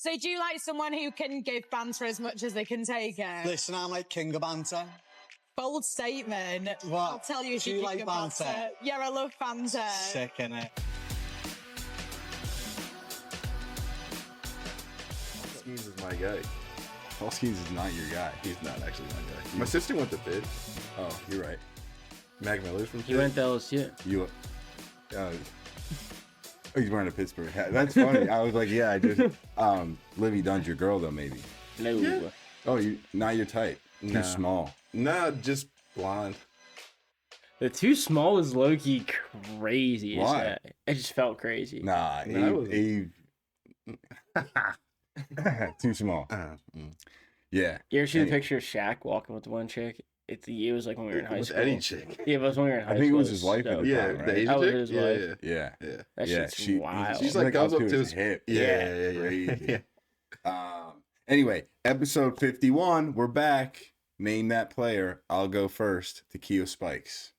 So do you like someone who can give banter as much as they can take it? Listen, I'm like king of banter. Bold statement. What? I'll tell you if Do you you king like of banter? Yeah, I love banter. Sick, innit? Hoskins is my guy. Hoskins is not your guy. He's not actually my guy. My sister went to Pitt. Oh, you're right. Mac Miller's from Pitt. He went to LSU. You. He's wearing a Pittsburgh hat. That's funny. I was like, yeah, I just. Livy Dunn's your girl though, maybe. No. Yeah. Oh, you not your type. Nah. Too small. Nah, just blonde. The too small was low key crazy. Why? It just felt crazy. Nah, Nah, Eve. Too small. Yeah. You ever see the picture of Shaq walking with the one chick? It was like when we were in high With school. any chick. Yeah, it was when we were in high I school. think it was his wife at so the Yeah, time, the right? Asian That was chick? his Yeah, wife. yeah. Yeah. Yeah. That Yeah, shit's wild. She's like up goes up to to his his hip. Yeah. Crazy. Yeah. Anyway, episode 51. We're back. Name that player. I'll go first. Tequila Spikes.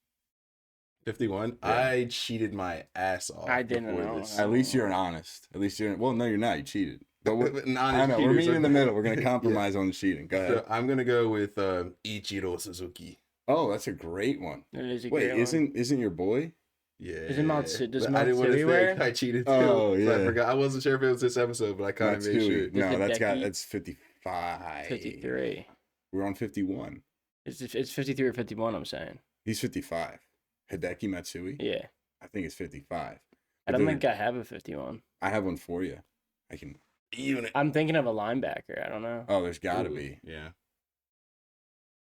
51. Yeah. I cheated my ass off. I didn't before know. this. At least you're an honest. At least you're. Well, no, you're not. You cheated. But An honest I know. We're cheater, meeting so- in the middle. We're gonna Yeah. compromise on the cheating. Go ahead. So I'm gonna go with Ichiro Suzuki. Oh, that's a great one. It is a Wait, great one. isn't your boy? Yeah. Isn't does But I didn't want Matsui to wear? say I cheated too. Oh, So yeah. I forgot. I wasn't sure if it was this episode, but I kind of That's made who. sure. No, Is it Becky? that's 55. 53. We're on 51. It's 53 or 51, I'm saying. He's 55. Hideki Matsui. Yeah. I think it's 55. I don't think I have a 51. I have one for you. I can. Even I'm thinking of a linebacker. I don't know. Oh, there's gotta be. Yeah.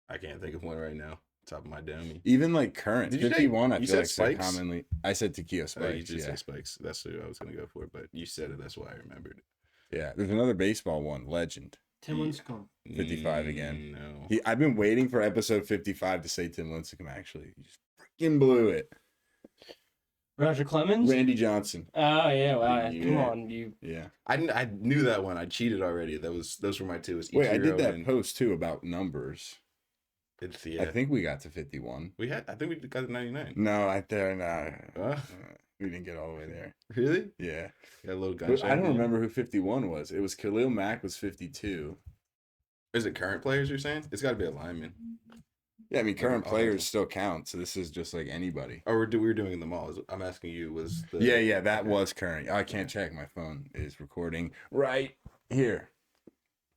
I can't think of one right now. Top of my dummy. Even like current. Did you say- 51, I you feel said like so Spikes? commonly. I said Tequila Oh, you Spikes. just Yeah. said Spikes. That's who I was gonna go for, but you said it. That's why I remembered it. Yeah. There's another baseball one. Legend. Tim Lincecum. 55 again. No. I've been waiting for episode 55 to say Tim Lincecum, actually. He just freaking blew it. Roger Clemens? Randy Johnson. Oh, yeah. Wow. Come Yeah. on. You. Yeah. I knew that one. I cheated already. Those were my two. It was Wait, I Ichiro did that and- post too about numbers. It's yeah. I think we got to 51. I think we got to 99. No, no. Huh? We didn't get all the way there. Really? Yeah. Got a little But gunshot. I don't remember who 51 was. It was Khalil Mack was 52. Is it current players you're saying? It's got to be a lineman. Yeah, I mean, current Oh. players still count, so this is just like anybody. Or we're doing them all. I'm asking you, was the... Yeah, that was current. I can't check. My phone is recording right here.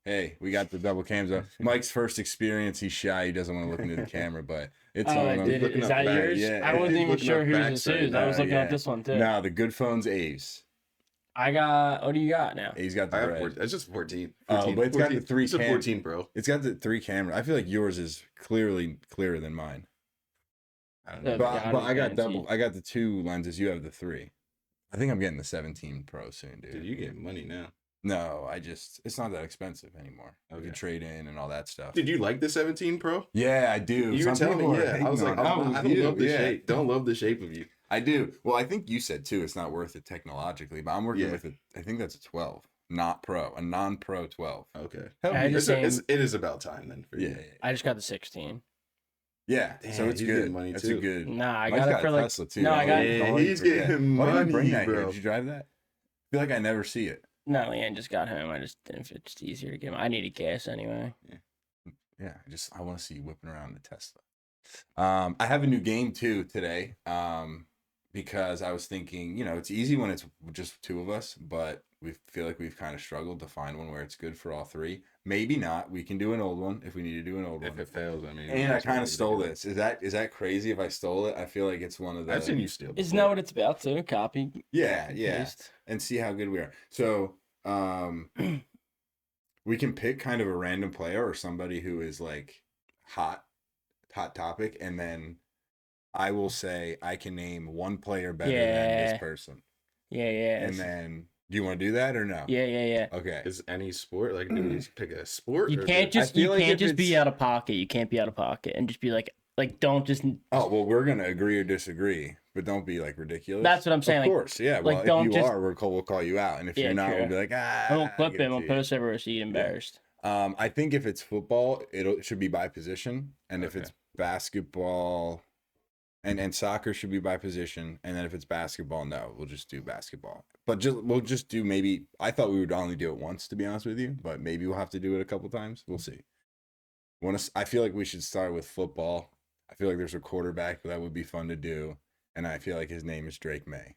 Hey, we got the double cams up. Mike's first experience. He's shy. He doesn't want to look into the camera, but it's Oh, on I him. did it. looking Is up that back. yours? Yeah, I wasn't he's even looking sure up whose back this side. is. I was looking yeah. at this one, too. No, the good phone's Aves. I got. What do you got now? He's got I the have red. 14. It's just 14. Oh, 14 but it's got the 14. three It's a cam- 14, bro. It's got the 3 cameras. I feel like yours is clearly clearer than mine. I don't Yeah, know. But I got fancy. double. I got the 2 lenses. You have the 3. I think I'm getting the 17 Pro soon, dude. Dude, you get money now. No, it's not that expensive anymore. We Okay. can trade in and all that stuff. Did you like the 17 Pro? Yeah, I do. You were Some telling me, people are yeah. I was hating like, on it. I don't love the Yeah. shape. Don't love the shape of you. I do. Well, I think you said too. It's not worth it technologically, but I'm working Yeah. with it. I think that's a 12, not Pro, a non-Pro 12. Okay. I just It is about time then for Yeah, you. I just got the 16. yeah. Damn, So it's he's good. getting money, That's too. a good. Nah, I Mike's got it got for a like. Tesla too. No, I got. Yeah, Don't he's forget. getting Why didn't you bring money, that here? bro. Did you drive that? I feel like I never see it. No, Leanne just got home. I just didn't. It's just easier to get. I needed gas anyway. Yeah, I want to see you whipping around the Tesla. I have a new game too today. Because I was thinking, it's easy when it's just 2 of us, but we feel like we've kind of struggled to find one where it's good for all 3. Maybe not. We can do an old one if we need to do an old If one. it fails, I mean. And I that's kind what of we stole do. this. Is that crazy if I stole it? I feel like it's one of the. I've seen you steal. Isn't before. that what it's about to copy? Yeah, paste? and see how good we are. So, we can pick kind of a random player or somebody who is like hot topic, and then I will say I can name one player better than Yeah. this person, Yeah. and then do you want to do that or no? Yeah. Okay. Is any sport like? Do we pick a sport? You or is can't it- just. feel You like can't if just be it's- out of pocket. You can't be out of pocket and just be like don't just. Oh well, we're gonna agree or disagree, but don't be like ridiculous. That's what I'm saying. Of course, yeah. Well, like, don't if you just- are, we'll call you out, and if Yeah, you're not, true. we'll be like, I won't clip give it him. to I'll you. post everywhere so he's embarrassed. I think if it's football, it should be by position, and if Okay. it's basketball, And soccer should be by position. And then if it's basketball, no, we'll just do basketball. But we'll just do maybe. I thought we would only do it once, to be honest with you. But maybe we'll have to do it a couple times. We'll see. I feel like we should start with football. I feel like there's a quarterback that would be fun to do, and I feel like his name is Drake May.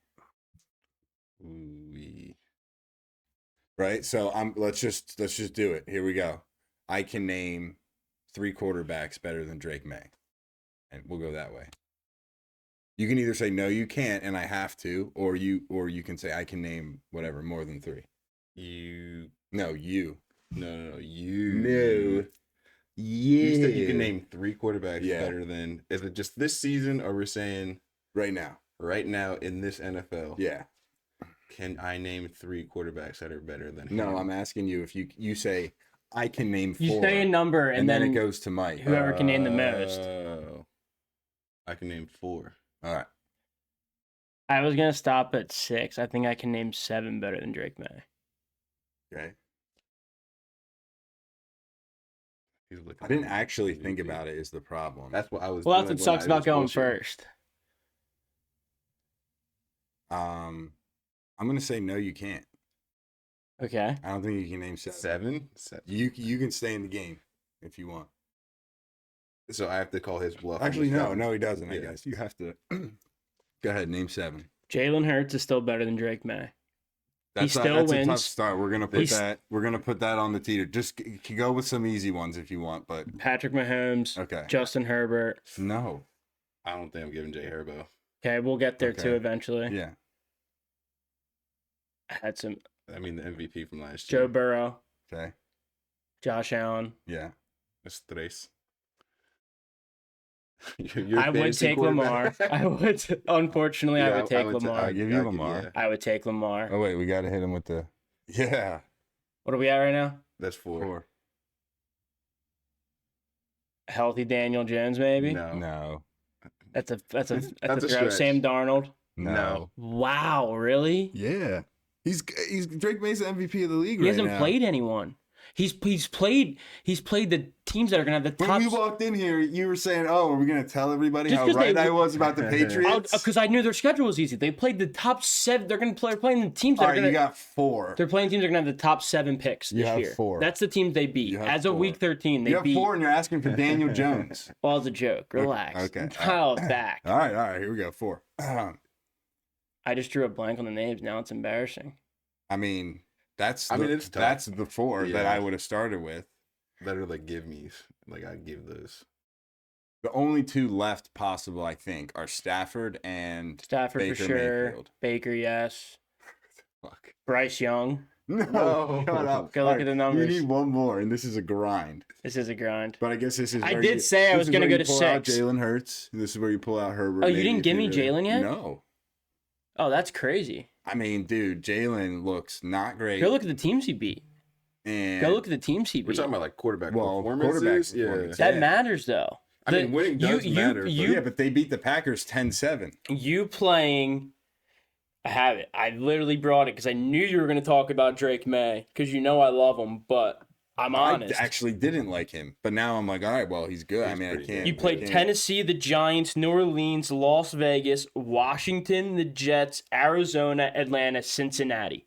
Ooh. Right. So let's just do it. Here we go. I can name 3 quarterbacks better than Drake May, and we'll go that way. You can either say no, you can't, and I have to, or you can say I can name whatever more than 3. You. No, you. No, you. No. Yeah. You said you can name 3 quarterbacks Yeah. better than. Is it just this season, or we're saying right now? Right now in this NFL? Yeah. Can I name 3 quarterbacks that are better than him? No, I'm asking you if you say I can name 4. You say a number, and then it goes to Mike. whoever can name the most. I can name 4. All right. I was gonna stop at 6. I think I can name 7 better than Drake May. Okay. He's looking I didn't at actually MVP. think about it is the problem. That's what I was. Well, that's doing what when sucks I about was going bullshitting. first. I'm gonna say no, you can't. Okay. I don't think you can name 7. 7? You can stay in the game if you want. So I have to call his bluff. on Actually, the no, 7. no, he doesn't. I Yeah. guess you have to. Go ahead, name 7. Jalen Hurts is still better than Drake May. That's still that's a tough wins. start. We're gonna put He's- that. We're gonna put that on the teeter. Just go with some easy ones if you want, but Patrick Mahomes, okay. Justin Herbert. No. I don't think I'm giving Jay Herbo. Okay, we'll get there too Okay. eventually. Yeah. I had some I mean, the MVP from last year. Joe Burrow, Okay. Josh Allen. Yeah. That's 3. Your I would fantasy take Lamar. quarterback? I would. Unfortunately, I Yeah, would take would Lamar. I'll give you I'll Lamar. yeah. I would take Lamar. Oh wait, we gotta hit him with the. Yeah. What are we at right now? That's 4. 4. Healthy Daniel Jones, maybe. No. No. That's a That's a throw. stretch. Sam Darnold. No. Wow, really? Yeah. He's Drake May's the MVP of the league. He hasn't played anyone. He's played the teams that are gonna have the When top. we walked in here, you were saying, "Oh, are we gonna tell everybody Just how 'cause right they- I was about the Patriots?" Because I knew their schedule was easy. They played the top 7. They're playing the teams that All are right, gonna. you got 4. They're playing teams that are gonna have the top 7 picks You this have year. 4. That's the teams they beat. You have As of 4. week 13, they You have beat. 4, and you're asking for Daniel Jones. Well, it's a joke. Relax. Okay. Dial it back. All right. Here we go. 4. I just drew a blank on the names. Now it's embarrassing. I mean, it's tough. that's the 4 that Yeah. I would have started with. Better like give me. Like I give those. The only 2 left possible, I think, are Stafford and Stafford Baker for sure. Mayfield. Baker, yes. Fuck. Bryce Young. No, shut up. Go look All at the numbers. You need 1 more, and this is a grind. This is a grind. But I guess this is. I where did you- say I this was is gonna where go you to pull out 6. Jalen Hurts. This is where you pull out Herbert. Oh, you maybe didn't if give you me really- Jalen yet? No. Oh, that's crazy. I mean, dude, Jalen looks not great. Go look at the teams he beat. and Go look at the teams he We're beat. talking about like quarterback Well, performances. quarterback Yeah. performance. That Yeah. matters though. I mean, winning does matter. But yeah, but they beat the Packers 10-7. You playing. I have it. I literally brought it because I knew you were going to talk about Drake May because you know I love him, but I'm honest. I actually didn't like him, but now I'm like, all right, well, he's good. I He's mean, I pretty can't. good. You played I can't- Tennessee, the Giants, New Orleans, Las Vegas, Washington, the Jets, Arizona, Atlanta, Cincinnati.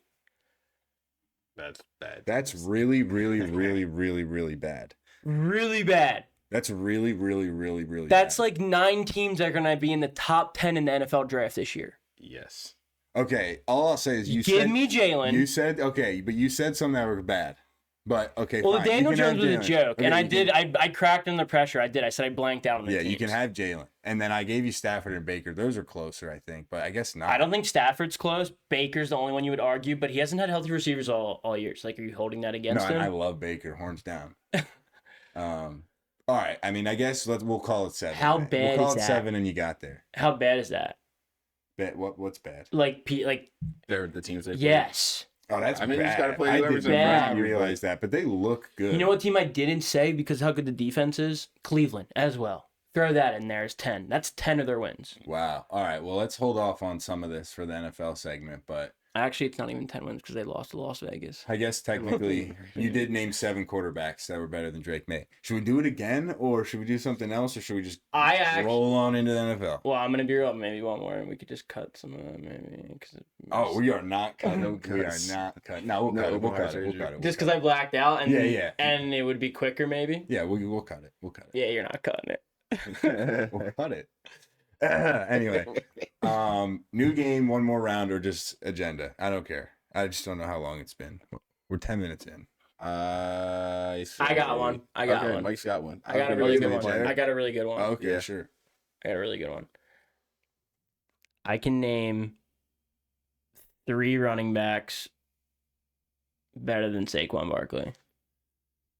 That's bad. That's really, really, really, really, really bad. Really bad. That's really, really, really, really. That's bad. like 9 teams that are going to be in the top 10 in the NFL draft this year. Yes. Okay. All I'll say is you Give said me Jalen. You said okay, but you said some that were bad. But okay, Well, fine. the You Daniel can have Jones was a Jalen. joke, Okay, and I you did. can- I cracked under pressure. I did. I said I blanked out on the Yeah, teams. you can have Jalen, and then I gave you Stafford and Baker. Those are closer, I think, but I guess not. I don't think Stafford's close. Baker's the only one you would argue, but he hasn't had healthy receivers all year. So, like, are you holding that No, against I him? love Baker, horns down. All right. I mean, I guess we'll call it 7. How then. bad We'll call is it that? 7, and you got there. How bad is that? What's bad? Like, They're the teams they play. yes. Oh, that's I mean, you bad. just gotta play I whoever's did in front not of you, realize that, but they look good. You know what team I didn't say because how good the defense is? Cleveland as well. Throw that in there as 10. That's 10 of their wins. Wow. All right. Well, let's hold off on some of this for the NFL segment, but Actually, it's not even 10 wins because they lost to Las Vegas. I guess technically you did name 7 quarterbacks that were better than Drake May. Should we do it again, or should we do something else, or should we just roll on into the NFL? Well, I'm gonna be real. Maybe one more, and we could just cut some of that. Maybe. Oh, we are not cutting. We are not cutting. No, we'll cut it. We'll cut it. Just because I blacked out, and yeah, and it would be quicker, maybe. Yeah, we'll cut it. We'll cut it. Yeah, you're not cutting it. We'll cut it. Anyway, new game, one more round, or just agenda. I don't care. I just don't know how long it's been. We're 10 minutes in. I got one. I got one. Mike's got one. I got a really good one. I got a really good one. Oh, okay, sure. I got a really good one. I can name 3 running backs better than Saquon Barkley.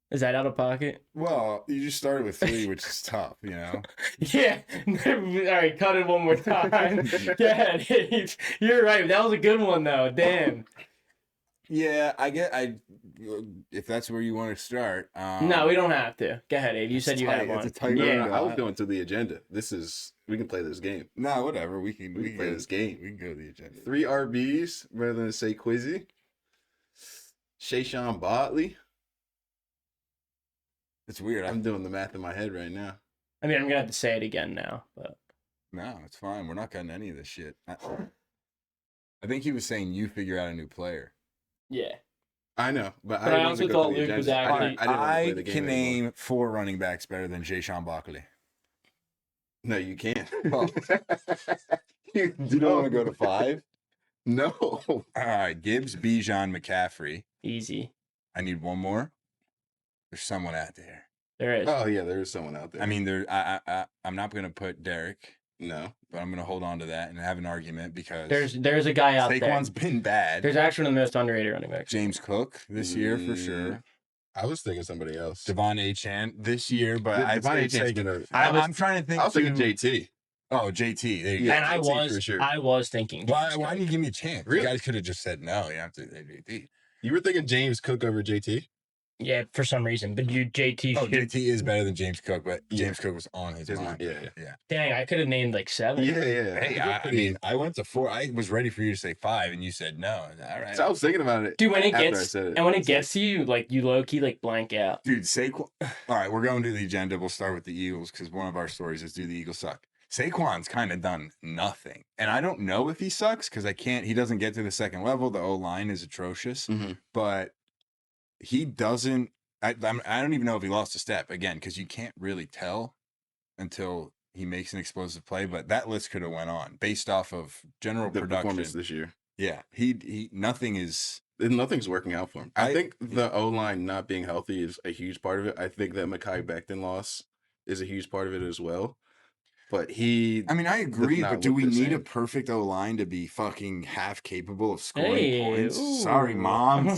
Is that out of pocket? Well, you just started with 3, which is tough, you know? Yeah. All right, cut it one more time. Yeah, you're right. That was a good one, though. Damn. Yeah, if that's where you want to start. No, we don't have to. Go ahead, Abe. You said you had one. It's a tight round. I was going to the agenda. We can play this game. No, whatever. We can play this game. We can go to the agenda. 3 RBs rather than say Quizzy. Shayshawn Botley. It's weird. I'm doing the math in my head right now. I mean, I'm gonna have to say it again now, but no, it's fine. We're not cutting any of this shit. I think he was saying you figure out a new player. Yeah, I know, but I also thought Luke was actually. I can name 4 running backs better than Shayshawn Barkley. No, you can't. Oh. You don't want to go to 5? No. All right, Gibbs, Bijan, McCaffrey. Easy. I need one more. There's someone out there. There is. Oh yeah, there is someone out there. I mean, I'm not going to put Derek. No, but I'm going to hold on to that and have an argument because there's a guy out there. Saquon's been bad. There's actually one of the most underrated running backs. James Cook this year for sure. I was thinking somebody else. Devon Achane this year, but I'm trying to think. I was thinking JT. Oh, JT. There you go. And I was thinking. Why didn't you give me a chance? Really? You guys could have just said no. You have to say JT. You were thinking James Cook over JT? Yeah, for some reason. But JT. Oh, JT is better than James Cook, but James Cook was on his mind. Yeah. Dang, I could have named like 7. Yeah. Hey, I mean, I went to 4. I was ready for you to say 5, and you said no. All right. So I was thinking about it. Dude, when it gets to you, like you low key like blank out. Dude, Saquon. All right, we're going to the agenda. We'll start with the Eagles because one of our stories is do the Eagles suck. Saquon's kind of done nothing, and I don't know if he sucks because he doesn't get to the second level. The O-line is atrocious, but he doesn't. I don't even know if he lost a step again because you can't really tell until he makes an explosive play. But that list could have went on based off of general production performance this year. Yeah, nothing's working out for him. I think the O-line not being healthy is a huge part of it. I think that Mekhi Becton loss is a huge part of it as well. But I agree, but do we need a perfect O-line to be fucking half capable of scoring points? Ooh. Sorry, Mom. It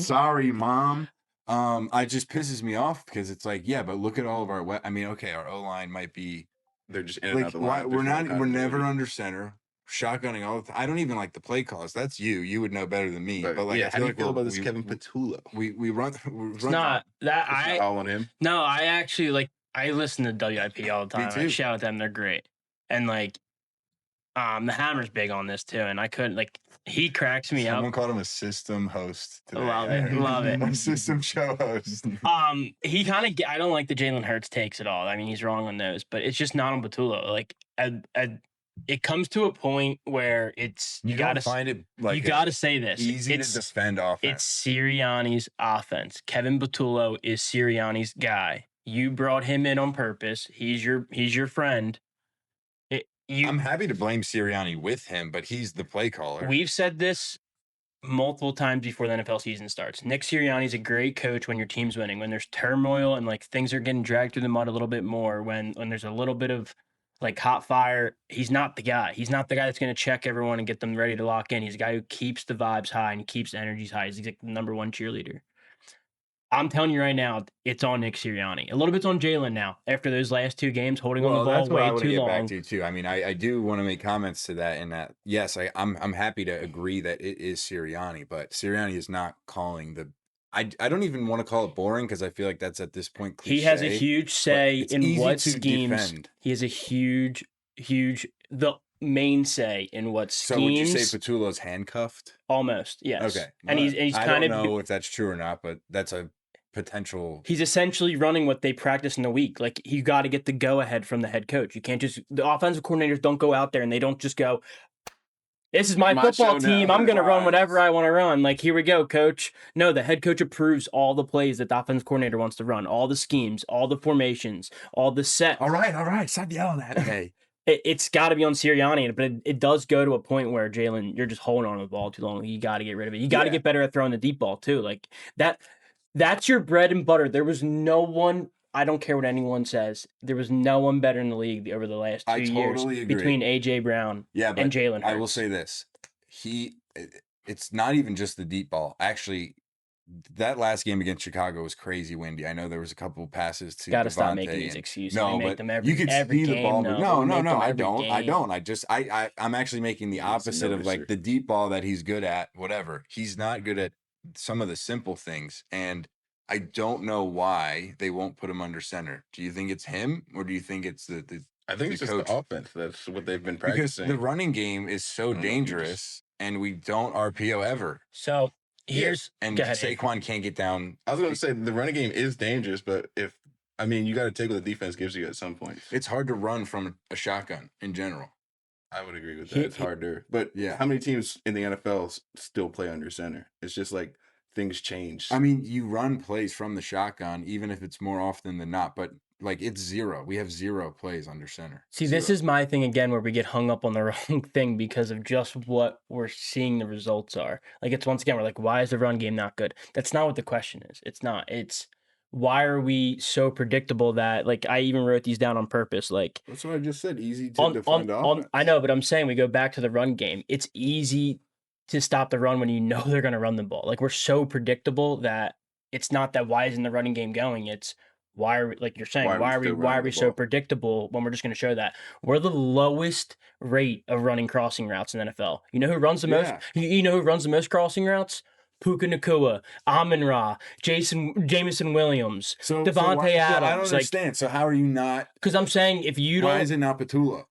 just pisses me off because it's like, yeah, but look at all of our our O-line might be they're just in and out the line. We're never under center. Shotgunning all the time. I don't even like the play calls. That's you. You would know better than me. Right. But how do you feel about this Kevin Patullo? We run. It's not that it's all on him. No, I actually I listen to WIP all the time. I shout at them. They're great. And the Hammer's big on this too. And I couldn't he cracks me up. Someone called him a system host today. Love it. A system show host. He kind of I don't like the Jalen Hurts takes at all. I mean, he's wrong on those, but it's just not on Patullo. It comes to a point where you gotta find it you gotta say this. Easy to defend offense. It's Sirianni's offense. Kevin Patullo is Sirianni's guy. You brought him in on purpose. He's your friend. I'm happy to blame Sirianni with him, but he's the play caller. We've said this multiple times before the NFL season starts. Nick Sirianni's a great coach when your team's winning. When there's turmoil and things are getting dragged through the mud a little bit more, when there's a little bit of hot fire, he's not the guy. He's not the guy that's going to check everyone and get them ready to lock in. He's a guy who keeps the vibes high and keeps the energies high. He's the number 1 cheerleader. I'm telling you right now, it's on Nick Sirianni. A little bit's on Jalen now. After those last 2 games, holding on the ball way too long. Back to too. I mean, I do want to make comments to that. In that, yes, I'm happy to agree that it is Sirianni, but Sirianni is not calling the. I don't even want to call it boring because I feel like that's at this point cliche. He has a huge say in what schemes. Defend. He has a huge. main say in what schemes. So would you say Patullo's handcuffed? Almost, yes. Okay. And he's I kind don't of know if that's true or not, but that's a potential. He's essentially running what they practice in the week. Like, you got to get the go ahead from the head coach. You can't just, the offensive coordinators don't go out there and they don't just go, this is my football team. I'm going to run whatever I want to run. Like, here we go, coach. No, the head coach approves all the plays that the offensive coordinator wants to run, all the schemes, all the formations, all the sets. All right. Stop yelling at me. It's got to be on Sirianni, but it does go to a point where, Jalen, you're just holding on to the ball too long. You got to get rid of it. You got to get better at throwing the deep ball, too. Like, that's your bread and butter. There was no one, I don't care what anyone says, there was no one better in the league over the last 2 years between A.J. Brown and Jalen Hurts. I will say this. It's not even just the deep ball. Actually, that last game against Chicago was crazy windy. I know there was a couple passes to Got to stop Devontae making these excuses. No, we make but them every, you could every see the game. ball. No, I don't. Game. I'm actually making the opposite of like the deep ball that he's good at, whatever. He's not good at some of the simple things. And I don't know why they won't put him under center. Do you think it's him or do you think it's the I think it's just coach? the offense. That's what they've been practicing. Because the running game is so dangerous and we don't RPO ever. So here's and Saquon can't get down. I was going to say the running game is dangerous, but you got to take what the defense gives you at some point. It's hard to run from a shotgun in general. I would agree with that. It's harder. But how many teams in the NFL still play under center? It's just like things change. I mean, you run plays from the shotgun, even if it's more often than not, but like it's zero. We have 0 plays under center. See, this is my thing again, where we get hung up on the wrong thing because of just what we're seeing the results are. Like, it's once again, we're like, why is the run game not good? That's not what the question is. It's not. It's why are we so predictable that, like, I even wrote these down on purpose. Like, that's what I just said. Easy to defend offense. I know, but I'm saying we go back to the run game. It's easy to stop the run when you know they're going to run the ball. Like, we're so predictable that it's not that why isn't the running game going? It's why are we, like you're saying, why are we so predictable when we're just going to show that? We're the lowest rate of running crossing routes in the NFL. You know who runs the most? You know who runs the most crossing routes? Puka Nacua, Amon-Ra, Jameson Williams, Devontae Adams. I don't understand. So how are you not? Because I'm saying if you don't. Why is it not Patullo?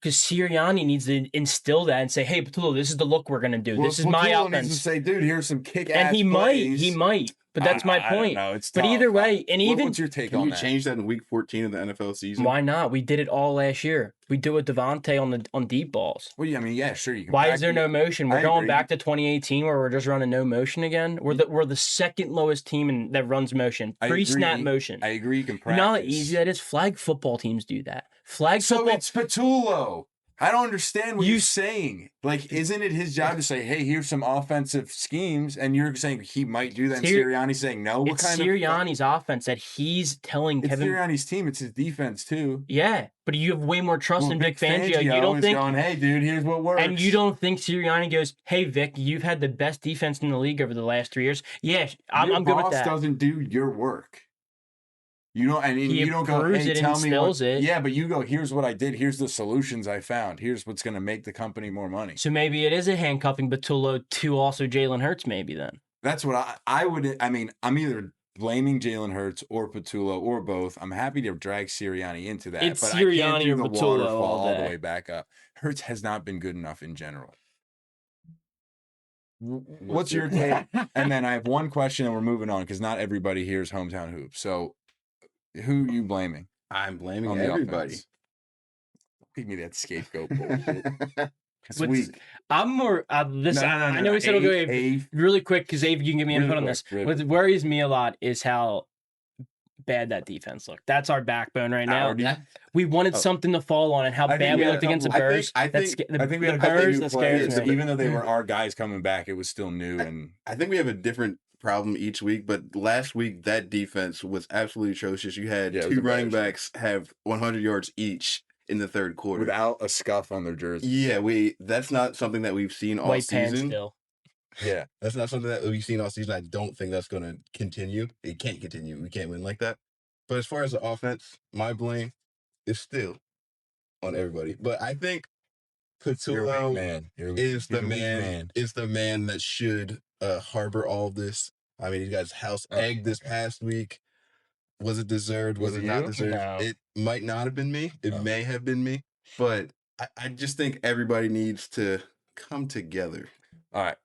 Because Sirianni needs to instill that and say, "Hey, Patullo, this is the look we're going to do. This is my offense." Needs to say, "Dude, here's some kick-ass And he plays. might. But that's my point. I don't know. It's but tough. Either way, and even what's your take Can on you that? change that in week 14 of the NFL season? Why not? We did it all last year. We do it Devontae on deep balls. Well, yeah, I mean, yeah, sure. You can. Why is there no motion? We're going agree. back to 2018 where we're just running no motion again. We're the second lowest team that runs motion, pre-snap motion. I agree. You can practice. You know how easy that is? Flag football teams do that. Football. So it's Patullo. I don't understand what you're saying. Like, isn't it his job to say, "Hey, here's some offensive schemes," and you're saying he might do that, and Sirianni's saying no? It's Sirianni's offense that he's telling Kevin. It's Sirianni's team. It's his defense too. Yeah, but you have way more trust in Vic Fangio. You don't think? Going, hey, dude, here's what works. And you don't think Sirianni goes, "Hey, Vic, you've had the best defense in the league over the last 3 years." Yeah, I'm good with that. Your boss doesn't do your work. You know, and you don't go, "Hey, tell me what." Yeah, but you go, "Here's what I did. Here's the solutions I found. Here's what's going to make the company more money." So maybe it is a handcuffing Patullo to also Jalen Hurts. Maybe then that's what I would. I mean, I'm either blaming Jalen Hurts or Patullo or both. I'm happy to drag Sirianni into that. It's but Sirianni I can't do or the Patullo waterfall all the day. way back up. Hurts has not been good enough in general. What's your take? And then I have one question, and we're moving on because not everybody here is hometown hoops. So. Who are you blaming? I'm blaming everybody. Give me that scapegoat bullshit. It's What's- weak. I'm more. This No, I know we said we'll go Abe. Really quick because Abe, you can give me input on this. What worries me a lot is how bad that defense looked. That's our backbone right now. We wanted something to fall on, and how bad we looked against the Bears. I think we had the Bears that players, scares me. even though they were our guys coming back, it was still new. And I think we have a different problem each week, but last week that defense was absolutely atrocious. You had two running backs have 100 yards each in the third quarter without a scuff on their jersey. Yeah, that's not something that we've seen all White season. pants still. Yeah, that's not something that we've seen all season. I don't think that's going to continue. It can't continue. We can't win like that. But as far as the offense, my blame is still on everybody. But I think Patullo is the man that should harbor all of this. I mean, he got his house egged this past week. Was it deserved? Was it not deserved? No. It might not have been me. It may have been me. But I just think everybody needs to come together. All right.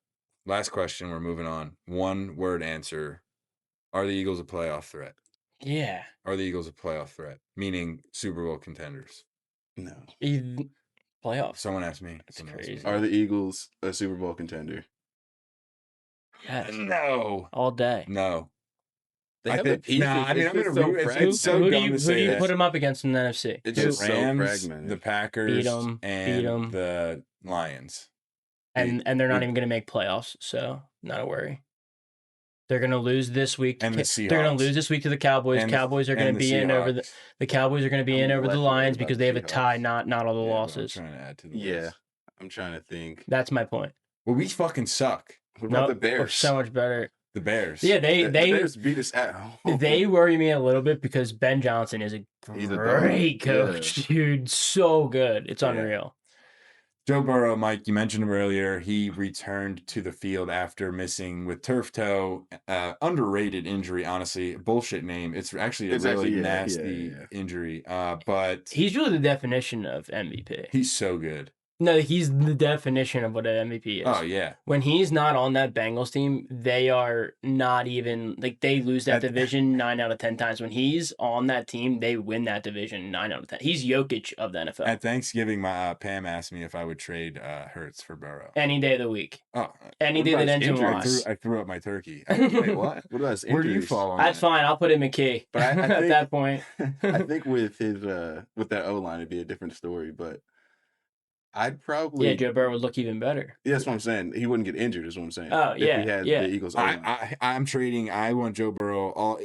Last question. We're moving on. One word answer. Are the Eagles a playoff threat? Yeah. Are the Eagles a playoff threat? Meaning Super Bowl contenders. No. Playoffs. Someone asked me. That's Someone asked crazy. me. Are the Eagles a Super Bowl contender? Yes. No. All day. No. They I have think, the pieces. nah, I mean, It's I'm going to just so root. fragmented. It's so who do dumb you, to who say do you this. put them up against in the NFC? It's The just so Rams, fragmented. the Packers, Beat 'em, and beat 'em. the Lions. And they're not even going to make playoffs, so not a worry. They're going to lose this week. And the They're going Seahawks. to lose this week to the Cowboys. And Cowboys are going and to the be in over Seahawks. the Cowboys are going to be I'm in over less the worried Lions about because the they have a Seahawks. tie, not all the Yeah, but I'm losses. trying to add to the Yeah. list. I'm trying to think. That's my point. Well, we fucking suck. What about No, the Bears? so much better. The Bears. Yeah, The Bears beat us at home. they worry me a little bit because Ben Johnson is a He's a dog. great coach, dude. So good. It's Yeah. unreal. Joe Burrow, Mike, you mentioned him earlier. He returned to the field after missing with turf toe. Underrated injury, honestly. Bullshit name. It's actually a It's really actually- yeah, nasty yeah. injury. But He's really the definition of MVP. he's so good. No, he's the definition of what an MVP is. Oh, yeah. When he's not on that Bengals team, they are not even like they lose that division 9 out of 10 times. When he's on that team, they win that division 9 out of 10. He's Jokic of the NFL. At Thanksgiving, my Pam asked me if I would trade Hurts for Burrow. Any day of the week. Oh, Any What day about that ends in his injury? loss. I threw up my turkey. Wait, what? What about his Where do you injuries? fall on That's that? fine. I'll put in McKee But I at think- that point. I think with his with that O line, it'd be a different story. But I'd probably Yeah, Joe Burrow would look even better. Yeah, that's what I'm saying. He wouldn't get injured. Is what I'm saying. Oh, if yeah, he had yeah. the Eagles. O-line. I'm trading. I want Joe Burrow all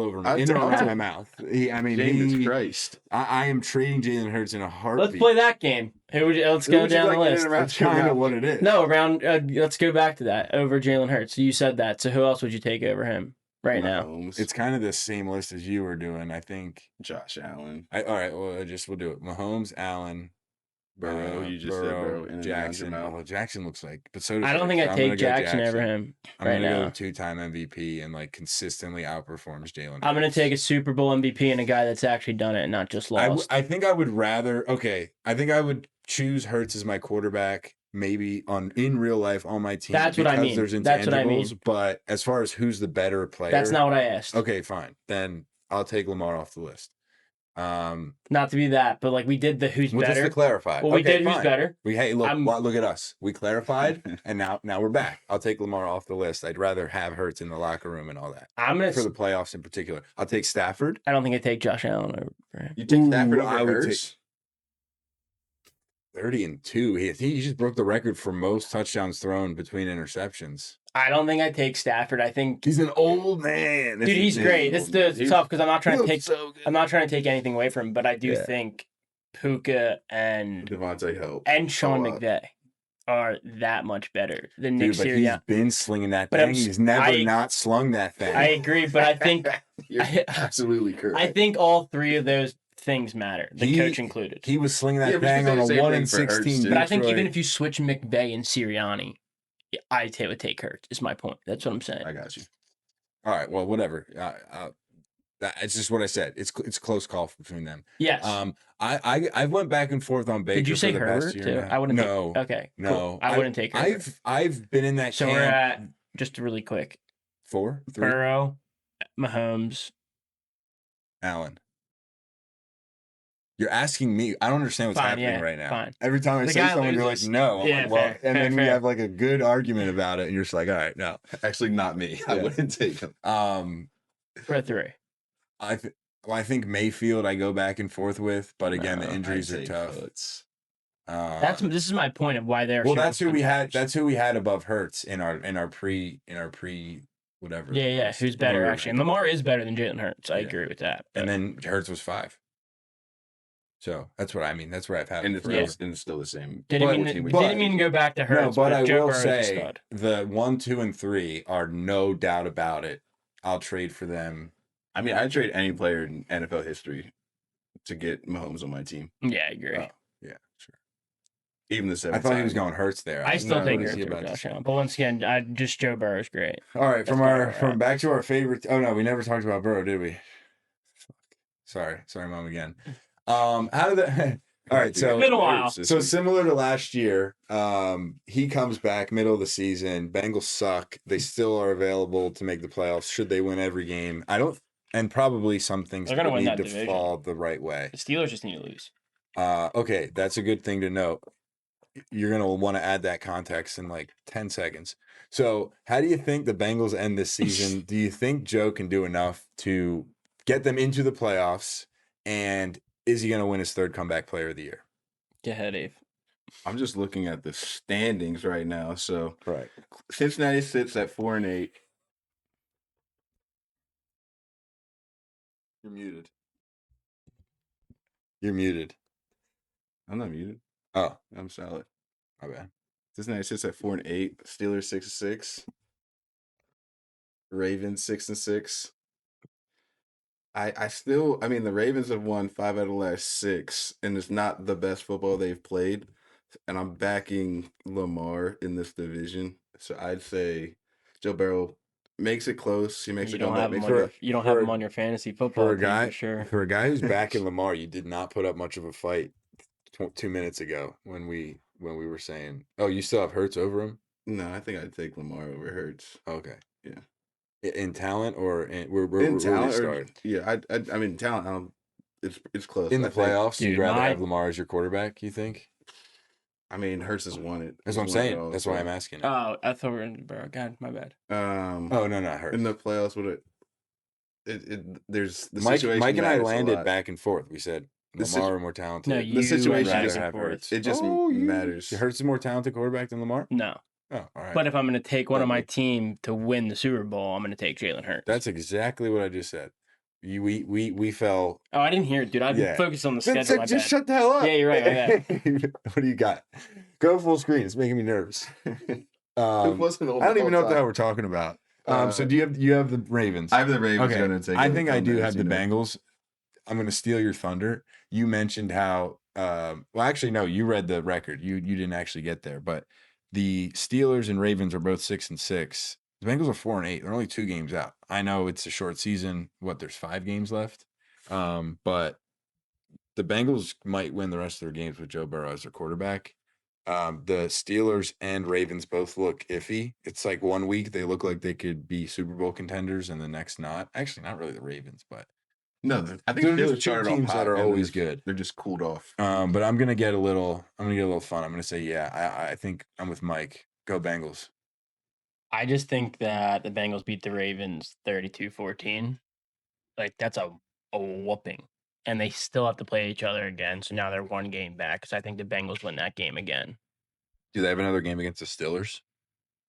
over me, I'll in and tell- around my mouth. Jesus Christ. I am trading Jalen Hurts in a heartbeat. Let's play that game. Let's Who go would you down like the in and list. around That's kind of what it is. No, around. Let's go back to that. Over Jalen Hurts. You said that. So who else would you take over him right now? Mahomes, It's kind of the same list as you were doing. I think. Josh Allen, All right. Well, we'll do it. Mahomes, Allen, Burrow. You just said Burrow. And Jackson. Jackson. Well, Jackson looks like, but so does I don't think Hurts. I'd I'm gonna take go Jackson over him I'm right gonna now. go two-time MVP and like consistently outperforms Jalen. I'm going to Hurts. take a Super Bowl MVP and a guy that's actually done it and not just lost. I think I would rather. Okay, I think I would choose Hurts as my quarterback. Maybe in real life on my team. That's what I because mean. There's That's what I mean. intangibles, But as far as who's the better player, That's not what I asked. Okay, fine. Then I'll take Lamar off the list. Not to be that, but like we did the who's Well, just better. to clarify. Well, we Okay, did who's fine. better. Look at us. We clarified, and now we're back. I'll take Lamar off the list. I'd rather have Hurts in the locker room and all that I'm going for the to. playoffs in particular. I'll take Stafford. I don't think I'd take Josh Allen over him. You take Stafford Ooh, over I would Hurts? 30-2. He just broke the record for most touchdowns thrown between interceptions. I don't think I'd take Stafford. I think, He's an old man. dude, he's great. It's tough because I'm not trying to take. So good. I'm not trying to take anything away from him, but I do Yeah. think Puka and Devontae helped. Sean a lot. McVay are that much better than Nick Dude, but he's Sirianni. been slinging that But I'm thing. s- He's never I- not slung that thing. I agree, but I think You're I- absolutely correct. I think all three of those things matter, the He- coach included. He was slinging that Yeah, but you thing can on a say the same 1 thing in for Hurts, 16. too. But I think even Detroit. if you switch McVay and Sirianni, I would take Hurts. Is my point. That's what I'm saying. I got you. All right, well, whatever. It's just what I said. It's a close call between them. Yes. I went back and forth on Baker. Did you for say the Herbert past year too? and a half. I wouldn't. No, Okay. no, Cool. I wouldn't take Herbert. I've been in that So camp. we're at just really quick. 4, 3. Burrow, Mahomes. Allen. You're asking me. I don't understand what's Fine, happening yeah, right now. fine. Every time I The say guy something, you're like, loses. no. I'm Yeah, like, well, fair, and then fair. we have like a good argument about it, and you're just like, all right, no. Actually, not me. I Yeah. wouldn't take him. We're at 3. I think Mayfield I go back and forth with, but again, the No, injuries I'd are take tough. Hurts. This is my point of why they're. Well, Super that's who we had. contenders. That's who we had above Hurts in our pre whatever. Yeah. list. Who's better Or- actually? And Lamar is better than Jalen Hurts. I Yeah. agree with that. And then Hurts was 5. So that's what I mean. That's where I've had. And it it's, forever. still, and it's still the same. didn't but- mean but- didn't mean to go back to No, Hurts. but I Joe will Burrow's a say stud. the 1, 2, and 3 are no doubt about it. I'll trade for them. I mean, I'd trade any player in NFL history to get Mahomes on my team. Yeah, I agree. Oh, yeah, sure. Even the 7 I thought he was going Hurts there. I still What think is Hurts he over about to Josh say? Allen. But once again, Joe Burrow's great. All right, That's kinda where we're from at. back to our favorite. Oh no, we never talked about Burrow, did we? Fuck. Sorry, mom again. How did the All right, so Middle while. So similar to last year, he comes back middle of the season. Bengals suck. They still are available to make the playoffs. Should they win every game? I don't, and probably some things They're gonna win need that to division. fall the right way. The Steelers just need to lose. Okay, that's a good thing to note. You're gonna want to add that context in like 10 seconds. So, how do you think the Bengals end this season? Do you think Joe can do enough to get them into the playoffs? And is he gonna win his third comeback player of the year? Get ahead, Dave. I'm just looking at the standings right now. So Right. Cincinnati sits at 4-8. You're muted. You're muted. I'm not muted. Oh, I'm solid. my bad. Cincinnati sits at 4-8. Steelers 6-6. Ravens 6-6. I mean, the Ravens have won 5 out of the last 6, and it's not the best football they've played. And I'm backing Lamar in this division. So I'd say Joe Burrow makes it close. He makes You it don't comeback. have him Makes on it your, you don't have him on your fantasy football team for sure. For a guy who's back in Lamar, you did not put up much of a fight 2 minutes ago when we were saying, "Oh, you still have Hurts over him." No, I think I'd take Lamar over Hurts. Okay, Yeah. In talent or where In talent, we start? yeah, I mean talent. It's close. In the I think. playoffs, Dude, you'd rather my- have Lamar as your quarterback. You think? I mean, Hurts has won it. That's what I'm He's won it saying. all, That's so. why I'm asking. Oh, I thought we were in Burrow. God, my bad. Oh no, not Hurts. In the playoffs, with there's the Mike situation. and I matters a landed lot. back and forth. We said The Lamar more talented. No, The you situation went is back just and have forth. Hurts. It just Oh, matters. Hurts is more talented quarterback than Lamar. No, Oh, all right. but if I'm going to take one of my Probably. team to win the Super Bowl, I'm going to take Jalen Hurts. That's exactly what I just said. We fell. Oh, I didn't hear it, dude. I've been Yeah. focused on the Then schedule. My just bad. shut the hell up. Yeah, you're right. My What do you got? Go full screen. It's making me nervous. It Um, wasn't I don't even know what the hell we're talking about. So do you have the Ravens? I have the Ravens Okay, going to take. I it. think I do have the You know. Bengals. I'm going to steal your thunder. You mentioned how. Well, actually, no. You read the record. You didn't actually get there, but the Steelers and Ravens are both 6-6. The Bengals are 4-8. They're only 2 games out. I know it's a short season. There's 5 games left. But the Bengals might win the rest of their games with Joe Burrow as their quarterback. The Steelers and Ravens both look iffy. It's like one week they look like they could be Super Bowl contenders, and the next not. Actually, not really the Ravens, but No, I think They're Steelers just two started off teams that hot, are and always they're- good. They're just cooled off. but I'm gonna get a little fun. I'm gonna say, yeah, I think I'm with Mike. Go Bengals. I just think that the Bengals beat the Ravens 32-14. Like, that's a whooping. And they still have to play each other again. So now they're 1 game back. Because I think the Bengals win that game again. Do they have another game against the Steelers?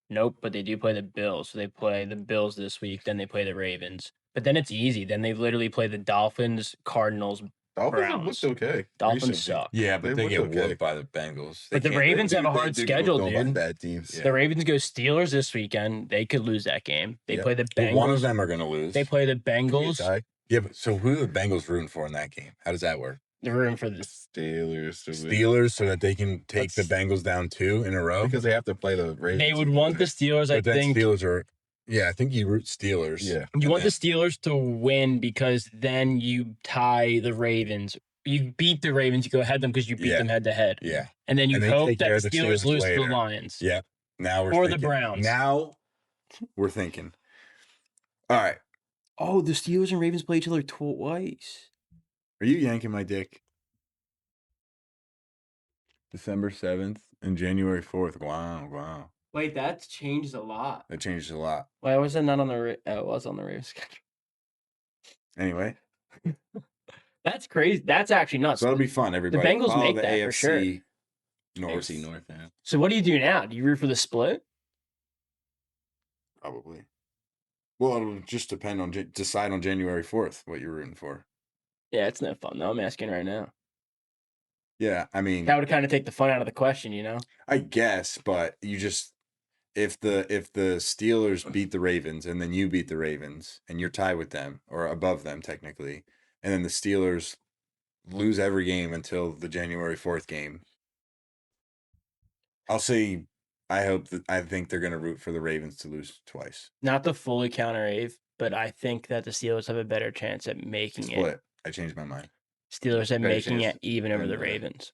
Nope, but they do play the Bills. So they play the Bills this week. Then they play the Ravens. But then it's easy. Then they literally play the Dolphins, Cardinals. Dolphins have Browns. looked okay. Dolphins recently. suck. Yeah, but They they get look okay. whooped by the Bengals. But the can't- Ravens have a hard do schedule, go by dude. Bad teams. Yeah. The Ravens go Steelers this weekend. They could lose that game. They Yeah. play the Well, Bengals. one of them are gonna lose. They play the Could be a Bengals. tie. Yeah, but so who are the Bengals rooting for in that game? How does that work? They're rooting for the Steelers to win. Steelers, so that they can take the Bengals down 2 in a row. because they have to play the Ravens. They would want the Steelers, I But then think. Steelers are. Yeah, I think you root Steelers. Yeah. You And want the then- Steelers to win because then you tie the Ravens. You beat the Ravens, you go ahead them because you beat Yeah. them head to head. Yeah. And then you And they hope take that care the of the Steelers Steelers lose to later. the Lions. Yeah. Now we're Or the thinking. Browns. Now we're thinking. All right. Oh, the Steelers and Ravens play each other twice. Are you yanking my dick? December 7th and January 4th. Wow. Wait, that changes a lot. That changes a lot. Why was it not on the it was on the Ravens schedule. Anyway, That's crazy. That's actually nuts. so it'll be fun, everybody. Bengals Follow make the that AFC for sure. North. AFC North, man. So what do you do now? Do you root for the split? Probably. Well, it'll just depend on decide on January 4th what you're rooting for. Yeah, it's no fun though. I'm asking right now. Yeah, I mean, That would kind of take the fun out of the question, you know? I guess, but you just if the Steelers beat the Ravens and then you beat the Ravens and you're tied with them or above them technically, and then the Steelers lose every game until the January 4th game, I'll say I think they're going to root for the Ravens to lose twice. Not to fully counter Ave, but I think that the Steelers have a better chance at making it. Split. I changed my mind. Steelers are Better making chance it even over than the the- Ravens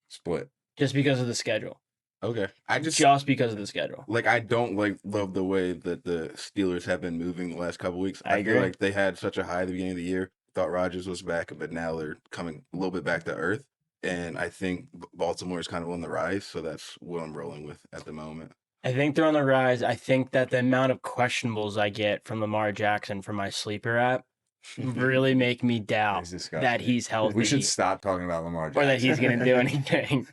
Split. just because of the schedule. Okay. I just Because of the schedule. like I don't love the way that the Steelers have been moving the last couple weeks. I feel agree. like they had such a high at the beginning of the year. Thought Rodgers was back, but now they're coming a little bit back to earth. And I think Baltimore is kind of on the rise, so that's what I'm rolling with at the moment. I think they're on the rise. I think that the amount of questionables I get from Lamar Jackson from my sleeper app really make me doubt It's disgusting. that he's healthy. We should stop talking about Lamar Jackson. or that he's going to do anything.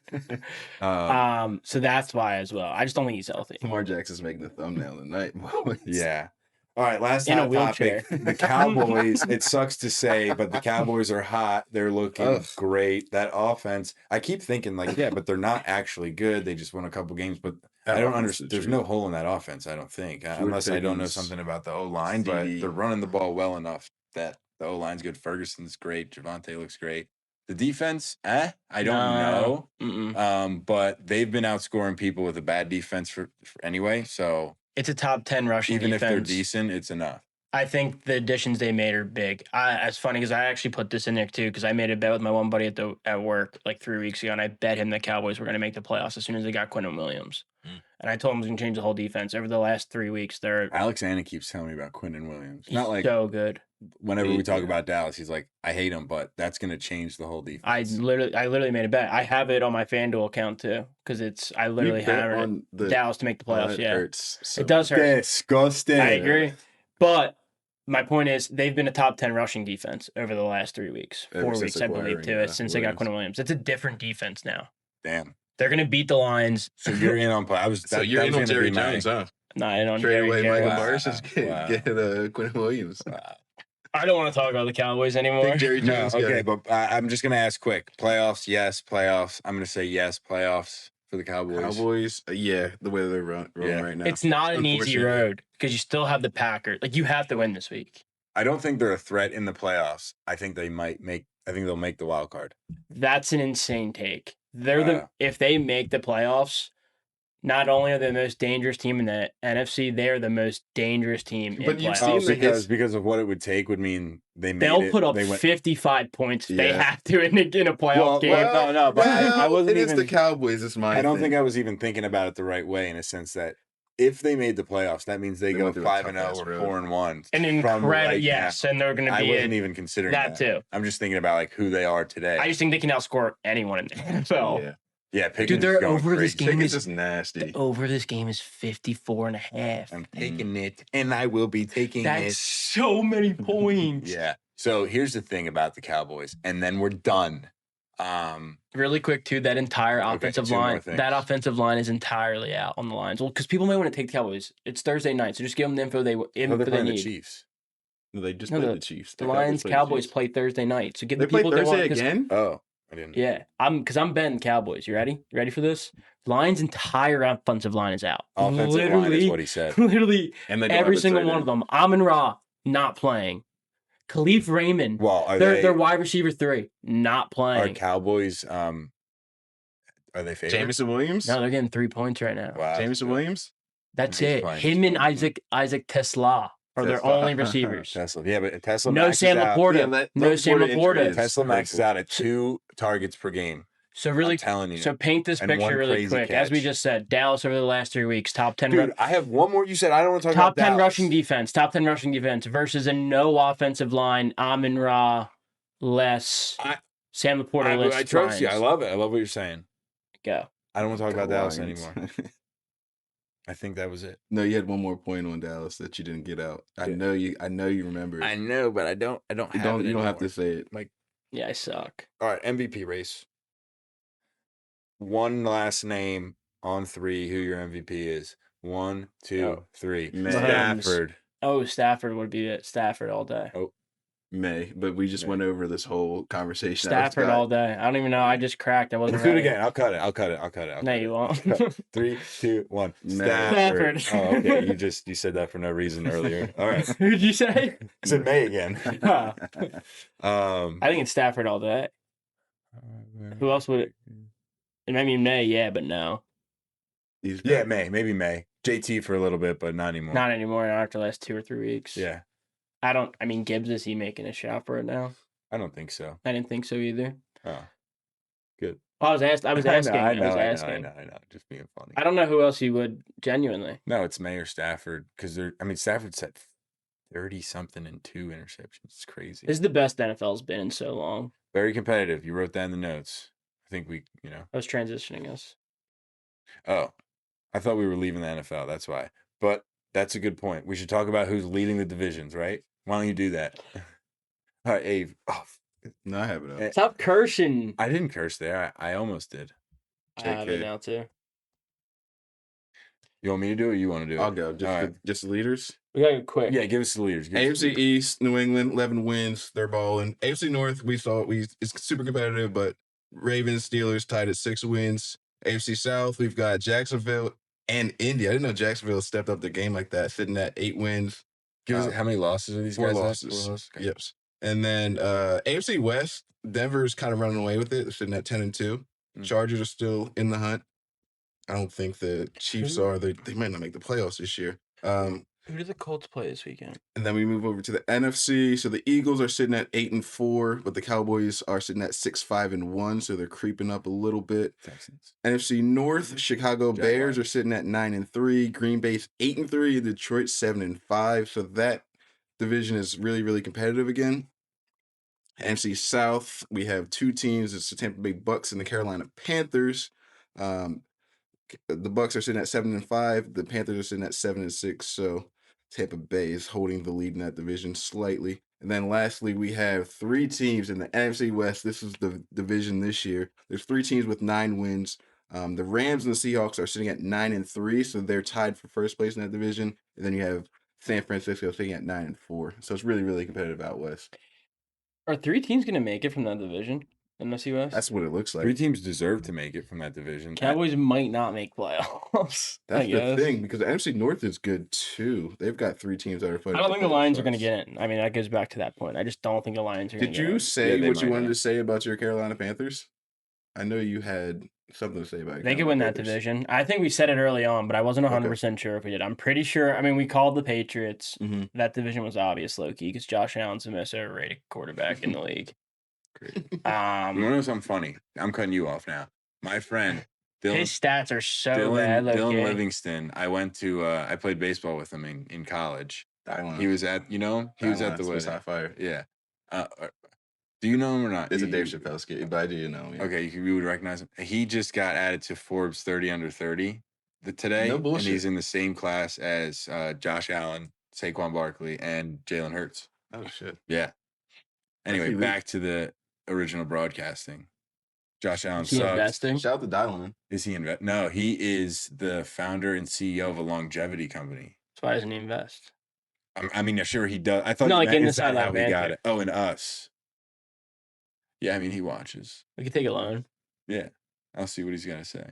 So that's why as well. I just don't think he's healthy. Lamar Jackson's making the thumbnail tonight. boys. Yeah. All right, last In a hot wheelchair. topic. The Cowboys, it sucks to say, but the Cowboys are hot. They're looking Ugh. great. That offense, I keep thinking like, yeah, but they're not actually good. They just won a couple games, but That I don't offense understand. is There's true. no hole in that offense, I don't think, unless I don't know Pickens, something about the O-line, but CD. they're running the ball well enough that the O-line's good. Ferguson's great. Javonte looks great. The defense, I don't know. But they've been outscoring people with a bad defense for anyway, so It's a top 10 rushing even defense. if they're decent, it's enough. I think the additions they made are big. It's funny because I actually put this in there too because I made a bet with my one buddy at work like 3 weeks ago, and I bet him the Cowboys were going to make the playoffs as soon as they got Quentin Williams. And I told him it was going to change the whole defense. Over the last 3 weeks, they're Alex Anna keeps telling me about Quentin Williams. Not like so good. whenever we talk about Dallas, he's like, I hate him, but that's going to change the whole defense. I literally made a bet. I have it on my FanDuel account too because I literally You bet hammered on the Dallas to make the playoffs. that Yeah, hurts so it does hurt. Disgusting. I agree, but my point is they've been a top 10 rushing defense over the last 3 weeks, Ever 4 since weeks, I believe, acquiring, too. Since they got Williams. Quentin Williams, it's a different defense now. Damn. They're gonna beat the Lions. So you're in on play. So you're in on Jerry Jones, huh? No, I don't. Trade away Michael Wow. Parsons, Wow. get Quentin Williams. I don't want to talk about the Cowboys anymore. Think Jerry No, Jones okay, got but I'm just going to ask quick. Playoffs, yes. Playoffs. I'm going to say yes. Playoffs for the Cowboys. Cowboys. Yeah, the way they're rolling right now. It's not an easy Unfortunately. road because you still have the Packers. Like you have to win this week. I don't think they're a threat in the playoffs. I think they'll make the wild card. That's an insane take. Wow. If they make the playoffs, not only are they the most dangerous team in the NFC, they are the most dangerous team in But you've playoffs. seen the Because of what it would take would mean they made They'll it. put up They went, 55 points if they Yeah. have to in a playoff game. no, but I wasn't it is even. the Cowboys. It's my. I don't think I was even thinking about it the right way in a sense that if they made the playoffs, that means they go went through a 5-0 tough-ass or road. 4-1. An from incredible, right yes, now. and they're going to I be wasn't even considering that too. I'm just thinking about like who they are today. I just think they can outscore anyone in the NFL. Yeah, yeah, Pickens Dude, they're is going over this crazy. game. Pickens is- is nasty. The over this game is 54 and a half. I'm taking it, and I will be taking That's it. so many points. Yeah. So here's the thing about the Cowboys, and then we're done. Really quick, too, that entire Okay, offensive two more line, things. that offensive line is entirely out on the lines. Well, because people may want to take the Cowboys. It's Thursday night, so just give them the info they Oh, they're playing the need. Chiefs. No, they just No, played the Chiefs. The Lions, Cowboys play. play Thursday night, so give They the play people they want. Thursday 'cause- again. Oh, I didn't. Yeah, I'm betting Cowboys. You ready? You ready for this? Lions' entire offensive line is out. Offensive line is what he said. Literally, And they don't every have a single tight one end. of them. Amon-Ra not playing. Khalif Raymond, Well, are their wide receiver 3, not are playing. Cowboys? Are they favored? Jameson Williams. No, they're getting 3 points right now. Wow. Jameson Williams. That's He's it. fine. Him and Isaac Tesla are their Tesla. only receivers. Tesla. Yeah, but Tesla No maxes Sam out. Laporta. Yeah, that- no that Sam Laporta Laporta. injury is Tesla maxes hurtful. out at 2 targets per game. So I'm really, telling you. so paint this And picture one really crazy quick. As we catch. just said, Dallas over the last 3 weeks, top 10 Dude, I have one more. You said I don't want to talk top about 10 Dallas. rushing defense, top 10 rushing defense versus a no offensive line, Amon-Ra, less, Sam Laporta, less. I trust you. I Lions. love it. I love what you're saying. Go. I don't want to talk about Dallas Lions. anymore. I think that was it. No, you had one more point on Dallas that you didn't get out. I know you remember it. I know, but I don't you have don't. it You don't have anymore. to say it. Yeah, I suck. All right, MVP race. One last name on 3. Who your MVP is? 1, 2, Oh. 3. Mahomes. Stafford. Oh, Stafford would be it. Stafford all day. May, but we just May. went over this whole conversation. Stafford all day. I don't even know. I just cracked. I wasn't Let's do it ready. again. I'll cut it. I'll cut it. No, you won't. 3, 2, 1. Matt. Stafford. Stafford. Oh, okay. You said that for no reason earlier. All right. Who'd you say? I said May again. Huh. Um, I think it's Stafford all day. Who else would it? I mean, May, yeah, but no. yeah, May. Maybe May. JT for a little bit, but not anymore. Not anymore after the last 2 or 3 weeks. Yeah. I mean, Gibbs, is he making a shot for it now? I don't think so. I didn't think so either. Oh, good. Well, I was asking. I was asking. I know. Just being funny. I don't know who else you would genuinely. No, it's May or Stafford because Stafford set 30-something and 2 interceptions. It's crazy. This is the best NFL's been in so long. Very competitive. You wrote that in the notes. I think I was transitioning us. Oh, I thought we were leaving the NFL. That's why. But that's a good point. We should talk about who's leading the divisions, right? Why don't you do that? All right, Abe. Oh, No, I have it up. Stop cursing. I didn't curse there. I almost did. I have it now too. You want me to do it or you want to do it? I'll go. Just the leaders. We gotta go quick. Yeah, give us the leaders. AFC East, New England, 11 wins. They're balling. AFC North, it's super competitive, but Ravens, Steelers tied at 6 wins. AFC South, we've got Jacksonville and Indy. I didn't know Jacksonville stepped up the game like that, sitting at 8 wins. Give us how many losses are these 4 guys? losses. 4 losses. Okay. Yep. And then AFC West, Denver's kind of running away with it. They're sitting at 10-2. Chargers are still in the hunt. I don't think the Chiefs are. They might not make the playoffs this year. Who do the Colts play this weekend? And then we move over to the NFC. So the Eagles are sitting at 8-4, but the Cowboys are sitting at 6-5-1. So they're creeping up a little bit. Texans. NFC North, Chicago Bears are sitting at 9-3. Green Bay's 8-3, and Detroit 7-5. So that division is really, really competitive again. NFC South, we have 2 teams. It's the Tampa Bay Bucks and the Carolina Panthers. The Bucks are sitting at 7-5. The Panthers are sitting at 7-6. So Tampa Bay is holding the lead in that division slightly. And then lastly, we have 3 teams in the NFC West. This is the division this year. There's 3 teams with 9 wins. The Rams and the Seahawks are sitting at 9-3, so they're tied for first place in that division. And then you have San Francisco sitting at 9-4. So it's really, really competitive out west. Are 3 teams going to make it from that division? NFC West? That's what it looks like. 3 teams deserve to make it from that division. Cowboys might not make playoffs. That's the thing, because the NFC North is good too. They've got 3 teams that are fighting. I don't think the Lions are going to get in. I mean, that goes back to that point. I just don't think the Lions are going to get in. Did you say what you wanted not. to say about your Carolina Panthers? I know you had something to say about it. They could win that division. I think we said it early on, but I wasn't 100% sure if we did. I'm pretty sure. I mean, we called the Patriots. Mm-hmm. That division was obvious, low-key, because Josh Allen's the most overrated quarterback in the league. Great. You want to know something funny? I'm cutting you off now. My friend, his stats are so bad. Dylan Livingston, I played baseball with him in college. He was at, he was at the Swiss High Fire. Yeah. Do you know him or not? It's a Dave Chappelle skit, but I do know him. Yeah. Okay, you would recognize him. He just got added to Forbes 30 under 30 today. No bullshit. And he's in the same class as Josh Allen, Saquon Barkley, and Jalen Hurts. Oh, shit. Yeah. Anyway, back to the original broadcasting. Josh Allen sucks. Investing? Shout out to Dylan. Is he No, he is the founder and CEO of a longevity company. So why doesn't he invest? I mean, sure he does. I thought no, like in the is that sideline how we got banter. it. Oh, in us. Yeah, I mean, he watches. We could take a loan Yeah, I'll see what he's gonna say.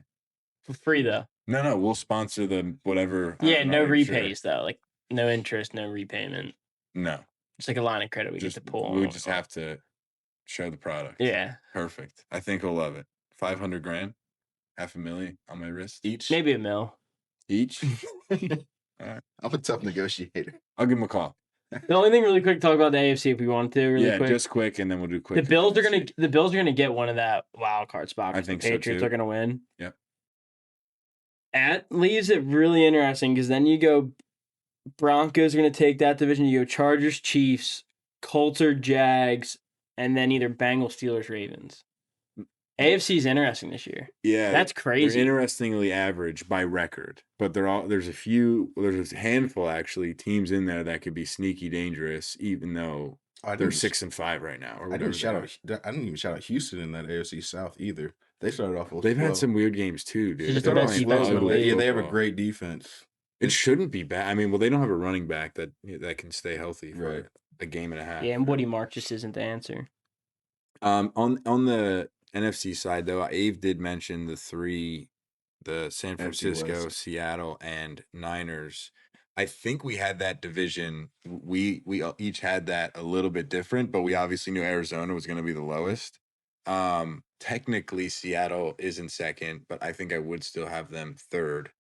for free though. No, we'll sponsor the whatever. Yeah, no repays though. Like no interest, no repayment. No, It's like a line of credit we get to pull. We would just have to show the product. Yeah, Perfect. I think he'll love it. $500,000, $500,000 on my wrist each. maybe $1 million. Each. I'm a tough negotiator. I'll give him a call. The only thing really quick to talk about the AFC if we want to really quick. Just quick, and then we'll do quick. The Bills are gonna get one of that wild card spot. I think the Patriots so too. are gonna win. Yep. That leaves it really interesting because then you go Broncos are gonna take that division. You go Chargers, Chiefs, Colts or Jags, and then either Bengals, Steelers, Ravens. AFC is interesting this year. Yeah, that's crazy. They're interestingly average by record, but there's a handful actually teams in there that could be sneaky dangerous, even though they're 6-5 right now. Or I didn't even shout out Houston in that AFC South either. They started off. They've had some weird games too, dude. Just they have a great defense. It shouldn't be bad. I mean, well, they don't have a running back that can stay healthy for a game and a half. Yeah, and Woody Mark just isn't the answer. On the NFC side, though, Ave did mention the San Francisco, Seattle, and Niners. I think we had that division. We each had that a little bit different, but we obviously knew Arizona was going to be the lowest. Technically, Seattle is in second, but I think I would still have them third.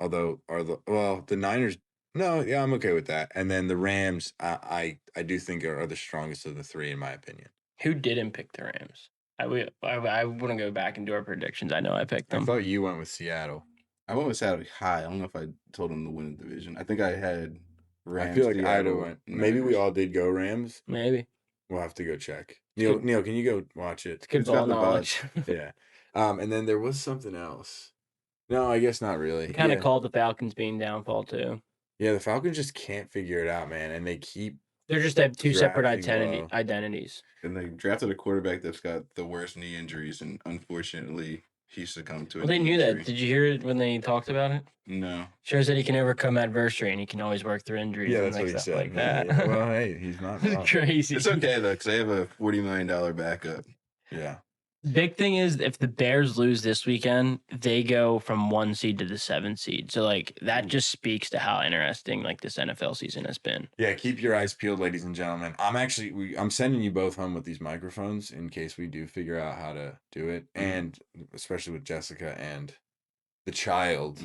Although, the Niners No, yeah, I'm okay with that. And then the Rams, I do think are the strongest of the three, in my opinion. Who didn't pick the Rams? I want to go back and do our predictions. I know I picked I them. thought you went with Seattle. I went with Saturday high. I don't know if I told him to win the division. I think I had Rams. I feel like I'd have Seattle, went. Maybe we Niners. all did go Rams. Maybe. We'll have to go check. good. Neil, can you go watch it? It's good It's got ball the knowledge. Yeah. And then there was something else. No, I guess not really. Kind of Yeah. called the Falcons being downfall too. Yeah, the Falcons just can't figure it out, man, and they keep. They're just have two separate Drafting low. identities. And they drafted a quarterback that's got the worst knee injuries, and unfortunately, he succumbed to it. Well, they knew that. Did you hear it when they talked about it? No. Shows that he can overcome adversity and he can always work through injuries. Yeah, and that's like what he stuff said. like that. Yeah, well, hey, he's not wrong. It's crazy. It's okay, though, because they have a $40 million backup. Yeah. Big thing is if the Bears lose this weekend, they go from 1 seed to the 7th seed. So like that just speaks to how interesting like this NFL season has been. Yeah, keep your eyes peeled, ladies and gentlemen. I'm sending you both home with these microphones in case we do figure out how to do it, and especially with Jessica and the child,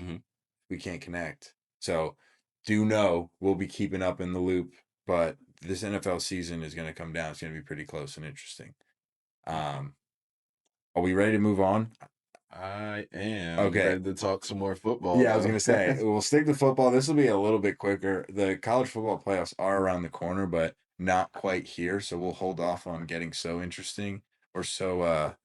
we can't connect. So do know we'll be keeping up in the loop, but this NFL season is going to come down. It's going to be pretty close and interesting. Are we ready to move on? I am. Okay. Ready to talk some more football. Yeah, I was going to say, we'll stick to football. This will be a little bit quicker. The college football playoffs are around the corner, but not quite here. So we'll hold off on getting so interesting or so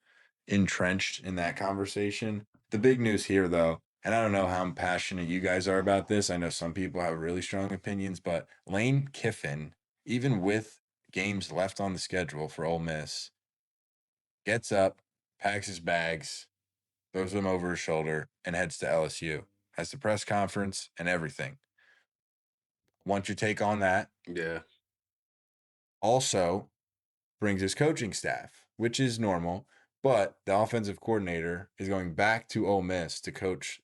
entrenched in that conversation. The big news here, though, and I don't know how passionate you guys are about this. I know some people have really strong opinions, but Lane Kiffin, even with games left on the schedule for Ole Miss, gets up, packs his bags, throws them over his shoulder, and heads to LSU. Has the press conference and everything. Want your take on that? Yeah. Also brings his coaching staff, which is normal, but the offensive coordinator is going back to Ole Miss to coach,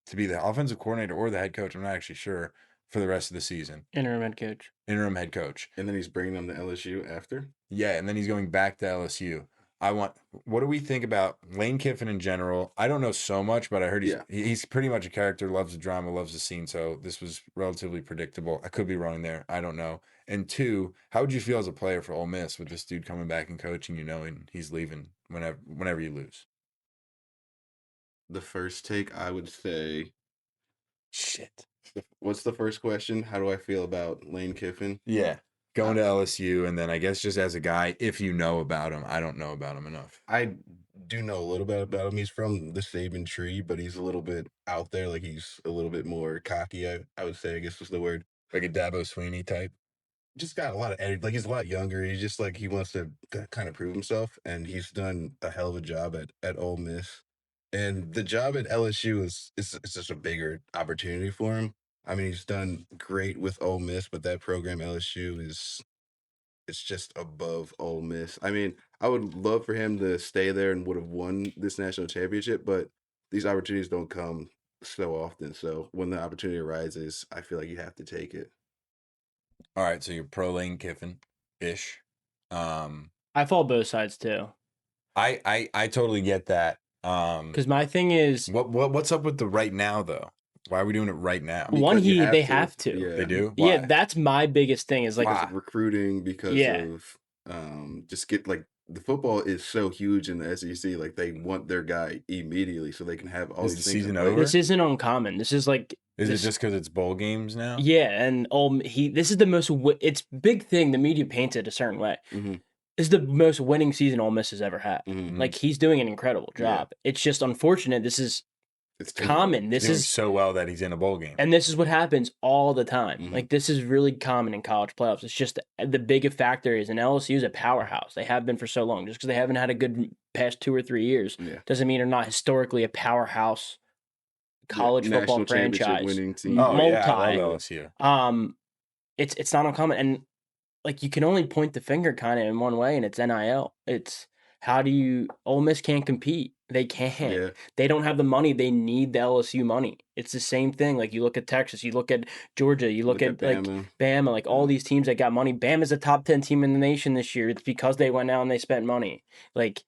to be the offensive coordinator or the head coach. I'm not actually sure, for the rest of the season. Interim head coach. Interim head coach. And then he's bringing them to LSU after? Yeah, and then he's going back to LSU. What do we think about Lane Kiffin in general? I don't know so much, but I heard he's pretty much a character, loves the drama, loves the scene. So this was relatively predictable. I could be wrong there. I don't know. And two, how would you feel as a player for Ole Miss with this dude coming back and coaching, and he's leaving whenever you lose? The first take, I would say, Shit. what's the first question? How do I feel about Lane Kiffin? Yeah. Going to LSU, and then I guess just as a guy, if you know about him, I don't know about him enough. I do know a little bit about him. He's from the Saban tree, but he's a little bit out there. Like, he's a little bit more cocky, I would say, I guess was the word. Like a Dabo Sweeney type. Just got a lot of energy. Like, he's a lot younger. He's just like, he wants to kind of prove himself, and he's done a hell of a job at Ole Miss. And the job at LSU is just a bigger opportunity for him. I mean, he's done great with Ole Miss, but that program LSU it's just above Ole Miss. I mean, I would love for him to stay there and would have won this national championship, but these opportunities don't come so often. So when the opportunity arises, I feel like you have to take it. All right, so you're pro Lane Kiffin-ish. I fall both sides too. I totally get that. Because my thing is, What's up with the right now though? Why are we doing it right now? One, Because they have to. Yeah. They do? Yeah, Why? that's my biggest thing. Is like Because of recruiting, because of just get like the football is so huge in the SEC. Like, they want their guy immediately so they can have all Is these the things in season place. over? this isn't uncommon. This is like Is this, it just because it's bowl games now? Yeah, and this is the most. It's big thing. The media paints it a certain way. Mhm. This is the most winning season Ole Miss has ever had. Mhm. Like, he's doing an incredible job. It's just unfortunate. This is It's common. He's This doing is so well that he's in a bowl game. And this is what happens all the time. Mhm. Like, this is really common in college playoffs. It's just the big factor is, and LSU is a powerhouse. They have been for so long. Just because they haven't had a good past 2 or 3 years doesn't mean they're not historically a powerhouse college football national championship franchise. winning team. Oh yeah, I multi. love LSU. It's not uncommon. And like, you can only point the finger kind of in one way, and it's NIL. It's how do you Ole Miss can't compete. They can't. Yeah. They don't have the money. They need the LSU money. It's the same thing. Like, you look at Texas, you look at Georgia, you look at like Bama, like all these teams that got money. Bama's a top 10 team in the nation this year. It's because they went out and they spent money. Like,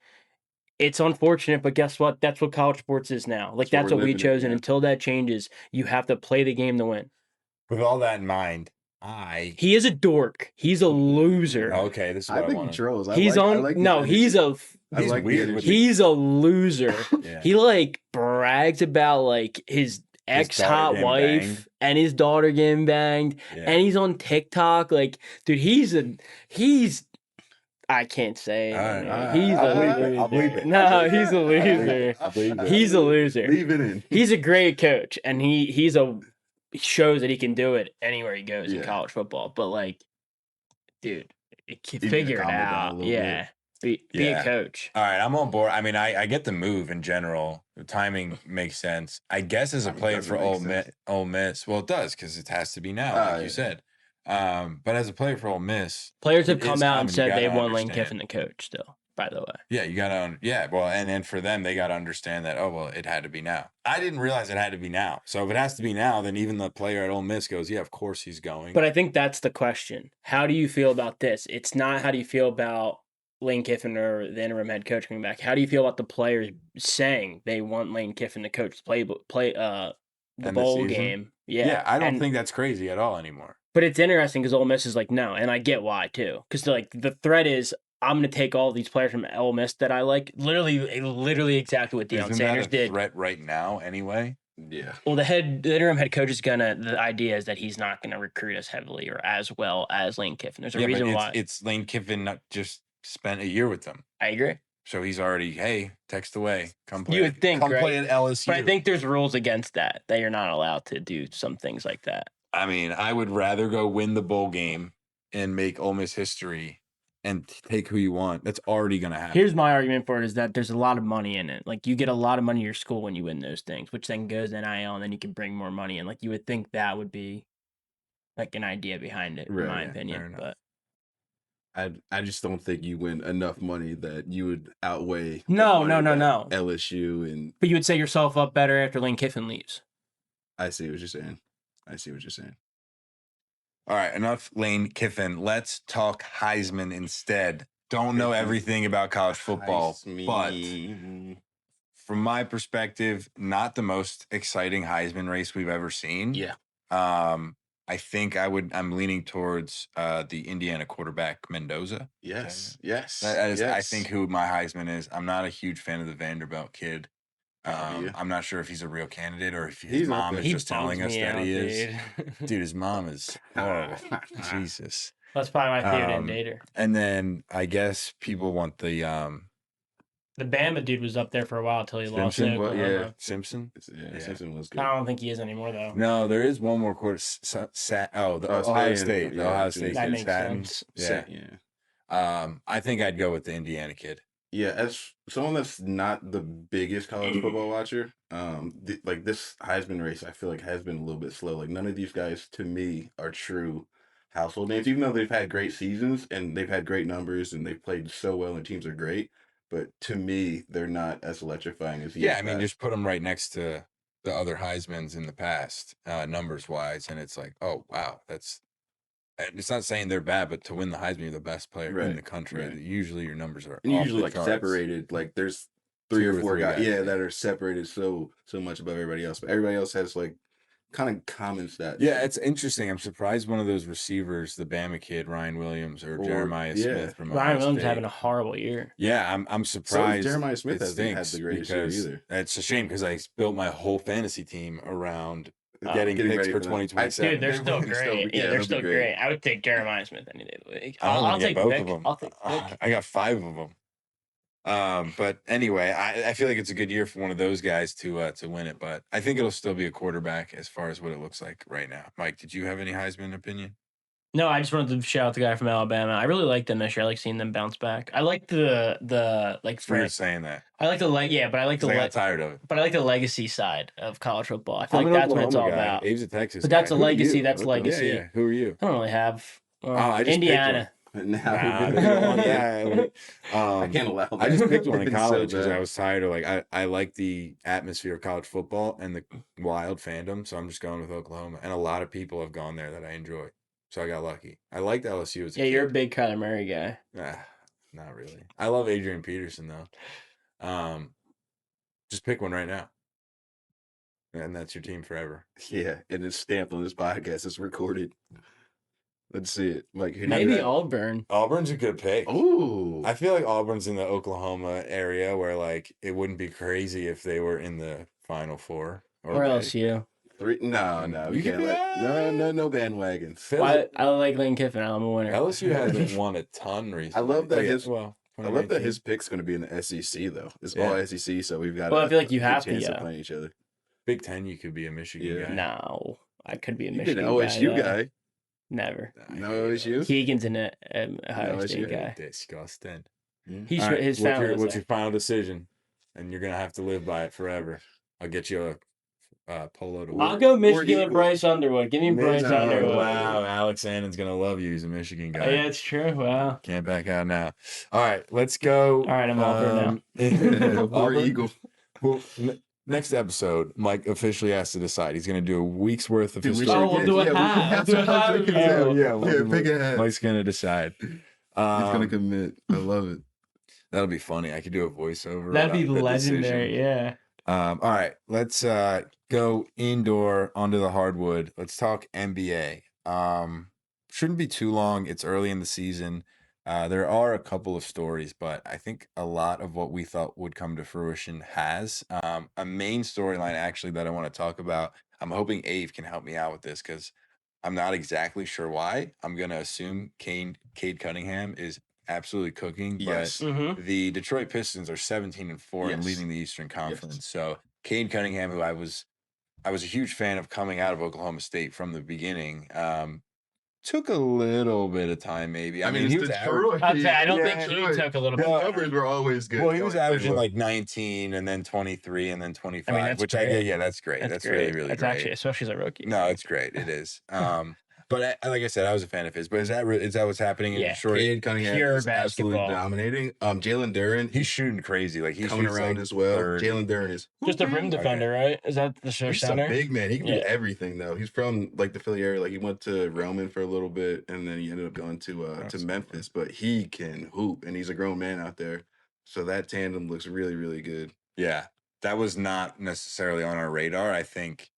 it's unfortunate, but guess what? That's what college sports is now. Like, that's what we chose. And until that changes, you have to play the game to win. with all that in mind, He is a dork. He's a loser. okay. This is what I I think want. he trolls. He's I on. like No, he's a. I He's like weird the with energy. He's a loser. Yeah. He like brags about like his ex hot getting wife banged. and his daughter getting banged, Yeah. and he's on TikTok. Like, dude, he's. I can't say it. All right, man. all He's right, a all right, loser. I'll believe it. No, he's a loser. I believe it. He's a loser. Leave it in. He's a great coach, and he shows that he can do it anywhere he goes in Yeah. college football. But like, dude, gotta figure it calm it down a out. little Yeah, be Yeah. a coach. All right, I'm on board. I mean, I get the move in general. The timing makes sense. I guess as a Timing player doesn't for make Ole sense. Miss, well, it does because it has to be now, Ah, like you yeah. said. But as a player for Ole Miss, Players have it come is out and common. You said they gotta want Lane understand. Kiffin the coach. Still, by the way, Yeah, you gotta. Yeah, well, and for them, they gotta understand that. Oh well, it had to be now. I didn't realize it had to be now. So if it has to be now, then even the player at Ole Miss goes, yeah, of course he's going. but I think that's the question. How do you feel about this? It's not how do you feel about Lane Kiffin or the interim head coach coming back. How do you feel about the players saying they want Lane Kiffin the coach to play the And the bowl season? game? yeah, I don't and- think that's crazy at all anymore. But it's interesting because Ole Miss is like, no, and I get why too. Because like the threat is, I'm going to take all these players from Ole Miss that I like, literally exactly what Deion Isn't Sanders that a did. threat right now anyway? Yeah. Well, the interim head coach is gonna. The idea is that he's not gonna recruit as heavily or as well as Lane Kiffin. There's a Yeah, reason but why. it's Lane Kiffin not just spent a year with them. I agree. So he's already, hey, text away. Come play. You would think, Come right? play at LSU. But I think there's rules against that. That you're not allowed to do some things like that. I mean, I would rather go win the bowl game and make Ole Miss history and take who you want. That's already going to happen. Here's my argument for it: is that there's a lot of money in it. Like you get a lot of money to your school when you win those things, which then goes to NIL, and then you can bring more money in. Like you would think that would be like an idea behind it, in Right, my yeah, fair opinion. enough. But I just don't think you win enough money that you would outweigh the No, money that no. LSU and you would set yourself up better after Lane Kiffin leaves. I see what you're saying. I see what you're saying. All right, enough Lane Kiffin. Let's talk Heisman instead. Don't know everything about college football, but from my perspective, not the most exciting Heisman race we've ever seen. Yeah. I think I'm leaning towards the Indiana quarterback Mendoza. Yes. Yes. That is, I yes. think, who my Heisman is. I'm not a huge fan of the Vanderbilt kid. Yeah. I'm not sure if he's a real candidate or if his He's up mom there. is just telling bums us me that out, he is. dude. Dude, his mom is horrible. Jesus. That's probably my favorite Um, dater. And then I guess people want the The Bama dude was up there for a while until he lost to Simpson, well, yeah. Oklahoma. Simpson. Yeah, Yeah. Simpson was good. I don't think he is anymore though. No, there is one more quarter. The Ohio Stan, State. The yeah, Ohio that State. That kid, makes Staten. sense. Yeah. Yeah. I think I'd go with the Indiana kid. Yeah, as someone that's not the biggest college football watcher, like this Heisman race, I feel like has been a little bit slow. Like none of these guys, to me, are true household names. Even though they've had great seasons and they've had great numbers and they've played so well and teams are great, but to me, they're not as electrifying as Yeah, I mean, just put them right next to the other Heismans in the past, numbers wise, and it's like, oh wow, that's. And it's not saying they're bad, but to win the Heisman, you're the best player in Right, the country. right. Usually, your numbers are and off usually the like charts. separated. Like there's three Two or or four three guys, guys, yeah, yeah. that are separated so much above everybody else. But everybody else has like kind of common stats. Yeah, it's interesting. I'm surprised one of those receivers, the Bama kid, Ryan Williams or Jeremiah yeah. Smith from Ryan Ohio Williams State. having a horrible year. Yeah, I'm surprised. Jeremiah Smith it hasn't had stinks the greatest year because either. It's a shame because I built my whole fantasy team around Getting picks ready for for them. 2027. Dude, they're still great. Yeah, they're they'll be still great. great. I would take Jeremiah Smith any day of the week. I'm I'll gonna take get both Vic. of them. I'll take Vic. I got 5 of them. But anyway, I feel like it's a good year for one of those guys to win it. But I think it'll still be a quarterback as far as what it looks like right now. Mike, did you have any Heisman opinion? No, I just wanted to shout out the guy from Alabama. I really like them this year. I like seeing them bounce back. I like the like It's weird Frank. saying that. I like the but I like the 'Cause I got tired of it. but I like the legacy side of college football. I feel I'm like an that's what it's all Oklahoma guy. about. Abe's a Texas But that's guy. a Who are legacy. you? That's Okay. legacy. Yeah. Who are you? I don't really have I just picked Indiana. But Nah, now they don't want that. I can't allow that. I just picked one in It's so college because bad. I was tired of I like the atmosphere of college football and the wild fandom, so I'm just going with Oklahoma. And a lot of people have gone there that I enjoy, so I got lucky. I liked LSU as a Yeah, kid. you're a big Kyler Murray guy. Not really. I love Adrian Peterson though. Just pick one right now. And that's your team forever. Yeah, and it's stamped on this podcast. It's recorded. Let's see it. Like, Maybe Auburn. Auburn's a good pick. Oh, I feel like Auburn's in the Oklahoma area where like it wouldn't be crazy if they were in the Final Four. Or LSU. No, You we can can't do let that. no bandwagons. Why? I like Lane Kiffin. I'm a winner. LSU hasn't won a ton recently. I love that I love his pick's going to be in the SEC though. It's Yeah. all SEC, so we've got. Well, I feel like you have to, chance yeah. to play each other. Big Ten, you could be a Michigan Yeah. guy. No, I could be a You've Michigan been an OSU guy. guy. Never. No OSU. Keegan's an Ohio No, State OSU. guy. Disgusting. He's All right, his what's family. your, was what's there. your final decision? And you're gonna have to live by it forever. I'll get you a polo to wear. I'll go Michigan equal. with Bryce Underwood. Give me Bryce No. Underwood. Wow, Alex Annon's gonna love you. He's a Michigan guy. Oh, yeah, it's true. Wow. Can't back out now. All right, let's go. All right, I'm Auburn now. War Eagle. Well, next episode, Mike officially has to decide. He's going to do a week's worth of Dude, we historical. Oh, we'll do a half. We'll have to pick a hat. Mike's going to decide. He's gonna commit. I love it. That'll be funny. I could do a voiceover. That'd be about the legendary. decision. Yeah. All right, let's go indoor onto the hardwood. Let's talk NBA. Shouldn't be too long. It's early in the season. There are a couple of stories, but I think a lot of what we thought would come to fruition has. A main storyline actually that I want to talk about. I'm hoping Ave can help me out with this because I'm not exactly sure why. I'm gonna assume Cade Cunningham is absolutely cooking, but Yes. Mm-hmm. the Detroit Pistons are 17-4 and Yes. leading the Eastern Conference. Yes. So Cade Cunningham, who I was a huge fan of coming out of Oklahoma State from the beginning, took a little bit of time, maybe. I mean, he was Detroit. I'd say I don't Yeah, think he Detroit. took a little The bit. Well, numbers were always good. well, he was averaging Look, like 19 and then 23 and then 25, that's which great. yeah, that's great. That's really, really That's great. actually, especially as a rookie. No, it's great. It is. But like I said, I was a fan of his. But is that what's happening in Yeah. Detroit? Cade Cunningham Pure is absolutely basketball. dominating. Jalen Duren, He's shooting crazy. Like he's coming around as well. third. Jalen Duren is Just a rim defender, right? Is that the show he's just a center? big man. He can do Yeah. everything though. He's from like the Philly area. Like he went to Roman for a little bit, and then he ended up going to That's Memphis. But he can hoop, and he's a grown man out there. So that tandem looks really, really good. Yeah, that was not necessarily on our radar. I think,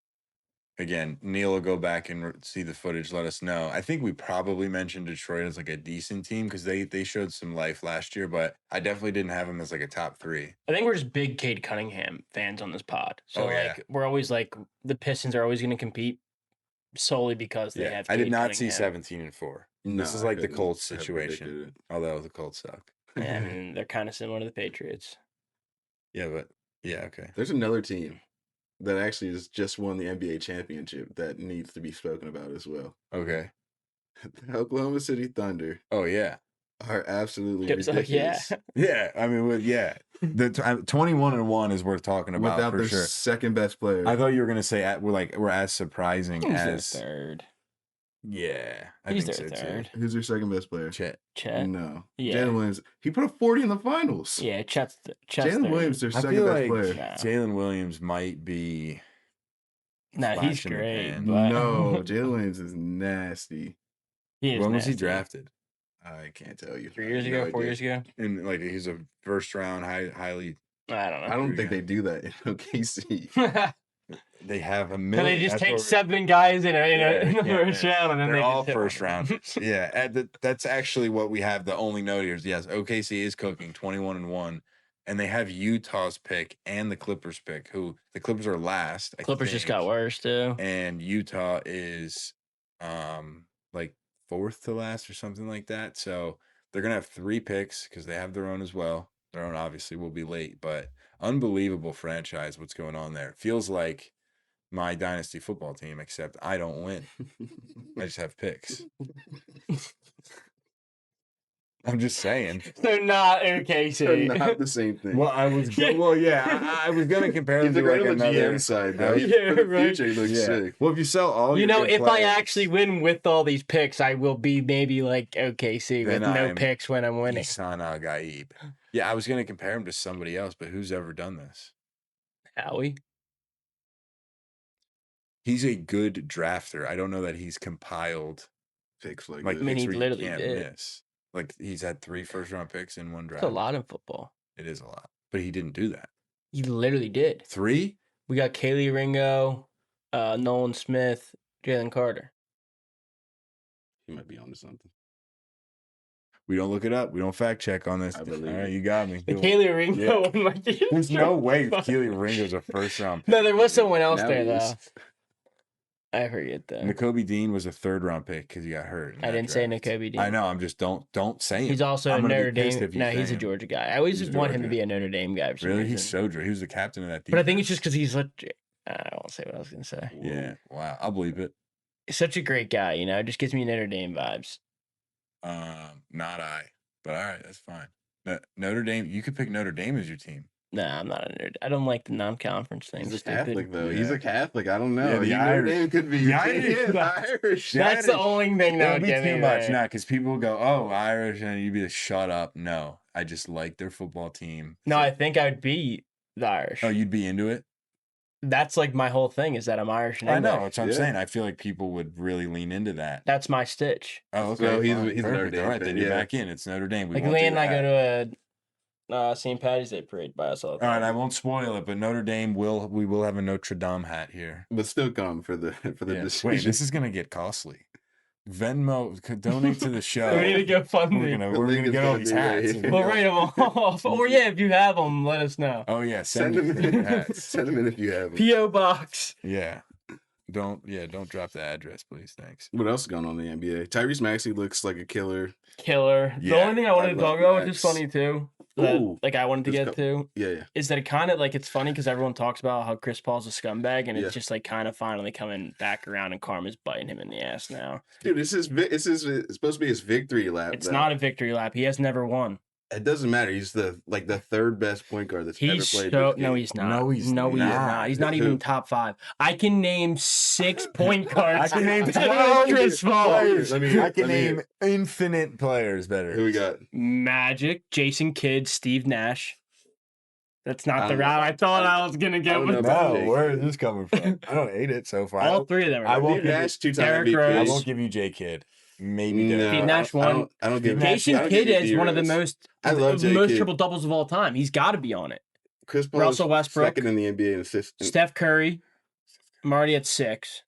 again, Neil will go back and see the footage, let us know. I think we probably mentioned Detroit as like a decent team because they showed some life last year, but I definitely didn't have them as like a top 3. I think we're just big Cade Cunningham fans on this pod. So Oh, yeah. like we're always like the Pistons are always going to compete solely because they have. I did Cade not see Cunningham. 17-4. No, This is I like the couldn't Colts have situation. predicted Although the Colts suck. Yeah, I mean they're kind of similar to the Patriots. Yeah, but yeah, okay. There's another team that actually has just won the NBA championship that needs to be spoken about as well. Okay. The Oklahoma City Thunder Oh yeah. are absolutely It was like, ridiculous. Yeah, I mean, the 21-1 is worth talking about Without for their sure. second best player. I thought you were gonna say we're as surprising Who's their as third? yeah. I He's think their so third. Who's their second best player? too. Chet. Chet. No. Yeah. Jalen Williams. He put up 40 in the finals. Yeah, Chet's Jalen third. Williams, their I second feel best like player. Nah. Jalen Williams might be. No, he's flash in the great. pan. But No, Jalen Williams is nasty. he is When was he nasty. drafted? I can't tell you. 3 years I have ago, no 4 idea. years ago. And like he's a first round, highly. I don't know. I don't think they do that in OKC. They have a And million. they just that's take what 7 guys in the Yeah, first round, and then they're they all just hit first one. rounders. Yeah, that's actually what we have. The only note here is yes, OKC is cooking 21-1, and they have Utah's pick and the Clippers pick. Who the Clippers are last. I Clippers just think, got worse too. and Utah is like 4th to last or something like that. So they're gonna have 3 picks because they have their own as well. Their own obviously will be late, but unbelievable franchise. What's going on there? Feels like my dynasty football team, except I don't win. I just have picks. I'm just saying. They're not They're OKC. not the same thing. Well, I was I was gonna compare them He's to right like on the another GM side, though. Yeah, For the right. future, he looks Yeah. sick. Well, if you sell all, You your know, good if I players, actually win with all these picks, I will be maybe like OKC with Then no I'm picks when I'm winning. Isan Al-Gaib. Yeah, I was gonna compare him to somebody else, but who's ever done this? Howie. He's a good drafter. I don't know that he's compiled Picks like like this. I mean, picks he where you literally can't did. miss. Like he's had 3 first-round picks in one That's draft. a lot in football. It is a lot, but he didn't do that. He literally did. 3? We got Kaylee Ringo, Nolan Smith, Jalen Carter. He might be onto something. We don't look it up. We don't fact check on this. I All believe right, it. you got me. The Cool. Kaylee Ringo Yeah. one might be. There's no way Keely Ringo's a first round pick. No, there was someone else Now there he though. is. I forget that. N'Kobe Dean was a 3rd round pick because he got hurt. in I that didn't say draft. N'Kobe Dean. I know. I'm just don't say him. He's also I'm a gonna be Notre pissed Dame. if you No, say he's a him. Georgia guy. I always He's just want him to Georgia. be a Notre Dame guy. For some Really, reason. he's so dry. He was the captain of that team. But I think it's just because he's such. I won't say what I was gonna say. Yeah. Wow. I'll believe it. He's such a great guy. You know, it just gives me Notre Dame vibes. Not I. But all right, that's fine. Notre Dame. You could pick Notre Dame as your team. Nah, I'm not a nerd. I don't like the non-conference thing. He's a Stupid. Catholic though. Yeah. He's a Catholic. I don't know. Yeah, the Notre Irish. Dame could be The your Irish. team. The Irish. That's the only thing that That would would be get too me much there. now because people go, "Oh, Irish," and you'd be like, "Shut up!" No, I just like their football team. No, I think I'd be the Irish. Oh, you'd be into it? That's like my whole thing is that I'm Irish and I English. know. That's what I'm Yeah. saying. I feel like people would really lean into that. That's my stitch. Oh, okay. So he's fine, a Notre perfect. Dame All right, then fan, you're yeah. back in. It's Notre Dame. We Like won't Lee do and I that. go to a St. Patty's Day parade by us all the All time. right, I won't spoil it, but Notre Dame we will have a Notre Dame hat here. But still come for the Yeah. decision. Wait, this is gonna get costly. Venmo, donate to the show. We need to go fund We're me. gonna link is get all gonna these be right hats. here. We'll write them off. Or yeah, if you have them, let us know. Oh yeah, Send send him me in. hats. Send him in if you have him. P.O. Box. Yeah. Don't drop the address, please. Thanks. What else is going on in the NBA? Tyrese Maxey looks like a killer. Killer. The Yeah, only thing I wanted I to talk love about, which Max. is funny too, that, Ooh. like I wanted to Just get to, Yeah. is that it kind of like it's funny because everyone talks about how Chris Paul's a scumbag, and Yeah. it's just like kind of finally coming back around, and karma's biting him in the ass now. Dude, it's supposed to be his victory lap. It's though. not a victory lap. He has never won. It doesn't matter. He's the 3rd best point guard that's ever He's played. so this game. no, he's not. No, he's no, he is not. not. He's not Who? even top 5. I can name 6 point guards. I can name better than 12 Chris Paul. players. I Let can me name hear. infinite players better. Who we got? Magic, Jason Kidd, Steve Nash. That's I not the don't know. route I thought I was gonna I get don't with. know about No, Jake. where is this coming from? I don't hate it so far. All 3 of them. Are I won't Steve give you- Nash, 2-time Derrick MVP. Rose. I won't give you J Kidd. Maybe No, Derrick. Steve Nash I won. don't- I don't give Jason I don't Kidd give you is one of the D-Rose. most I love J. most Kidd. triple doubles of all time. He's got to be on it. Chris Paul Russell is Westbrook. 2nd in the NBA in assists. Steph Curry. I'm already at 6.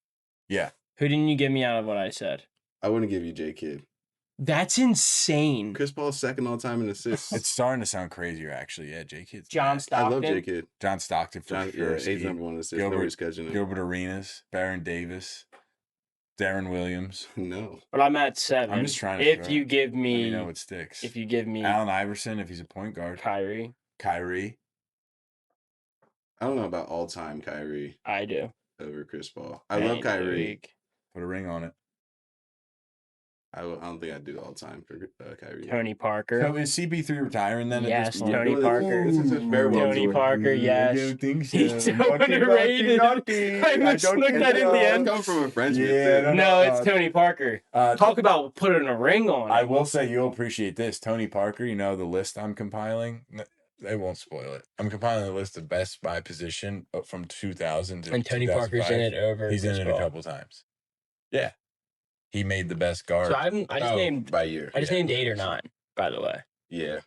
Yeah. Who didn't you give me out of what I said? I wouldn't give you J. Kidd. That's insane. Chris Paul's 2nd all time in assists. It's starting to sound crazier, actually. Yeah, J Kidd's John I Stockton. love J. Kidd. John Stockton for John, sure. yeah, he's Steve. number 1 in assists. Gilbert- Nobody's catching him. Gilbert Arenas, Baron Davis, Darren Williams. No. But I'm at 7. I'm just trying to If throw- you give Let me me, know what sticks. if you give me Allen Iverson, if he's a point guard. Kyrie, Kyrie. I don't know about all-time Kyrie I do. over Chris Paul. I love Kyrie. Put a ring on it. I don't think I'd do all-time for Kyrie. Tony Parker. So is CP3 retiring then? Yes, at this point? Tony Parker. This is his farewell Tony tour. Parker, yes. I don't think so. He's so Naughty, underrated. naughty, I naughty. just looked think at it in the so. end. Come from a Frenchman. Yeah, too. No, it's Tony Parker. Talk about putting a ring on I it. will say you'll appreciate this. Tony Parker, you know, the list I'm compiling, they won't spoil it. I'm compiling a list of best by position from 2000 to And Tony Parker's in 2005. it over. He's in Chris it a Paul. couple times. Yeah. He made the best guard. So I just named by year. I just named 8 or 9, by the way. Yeah.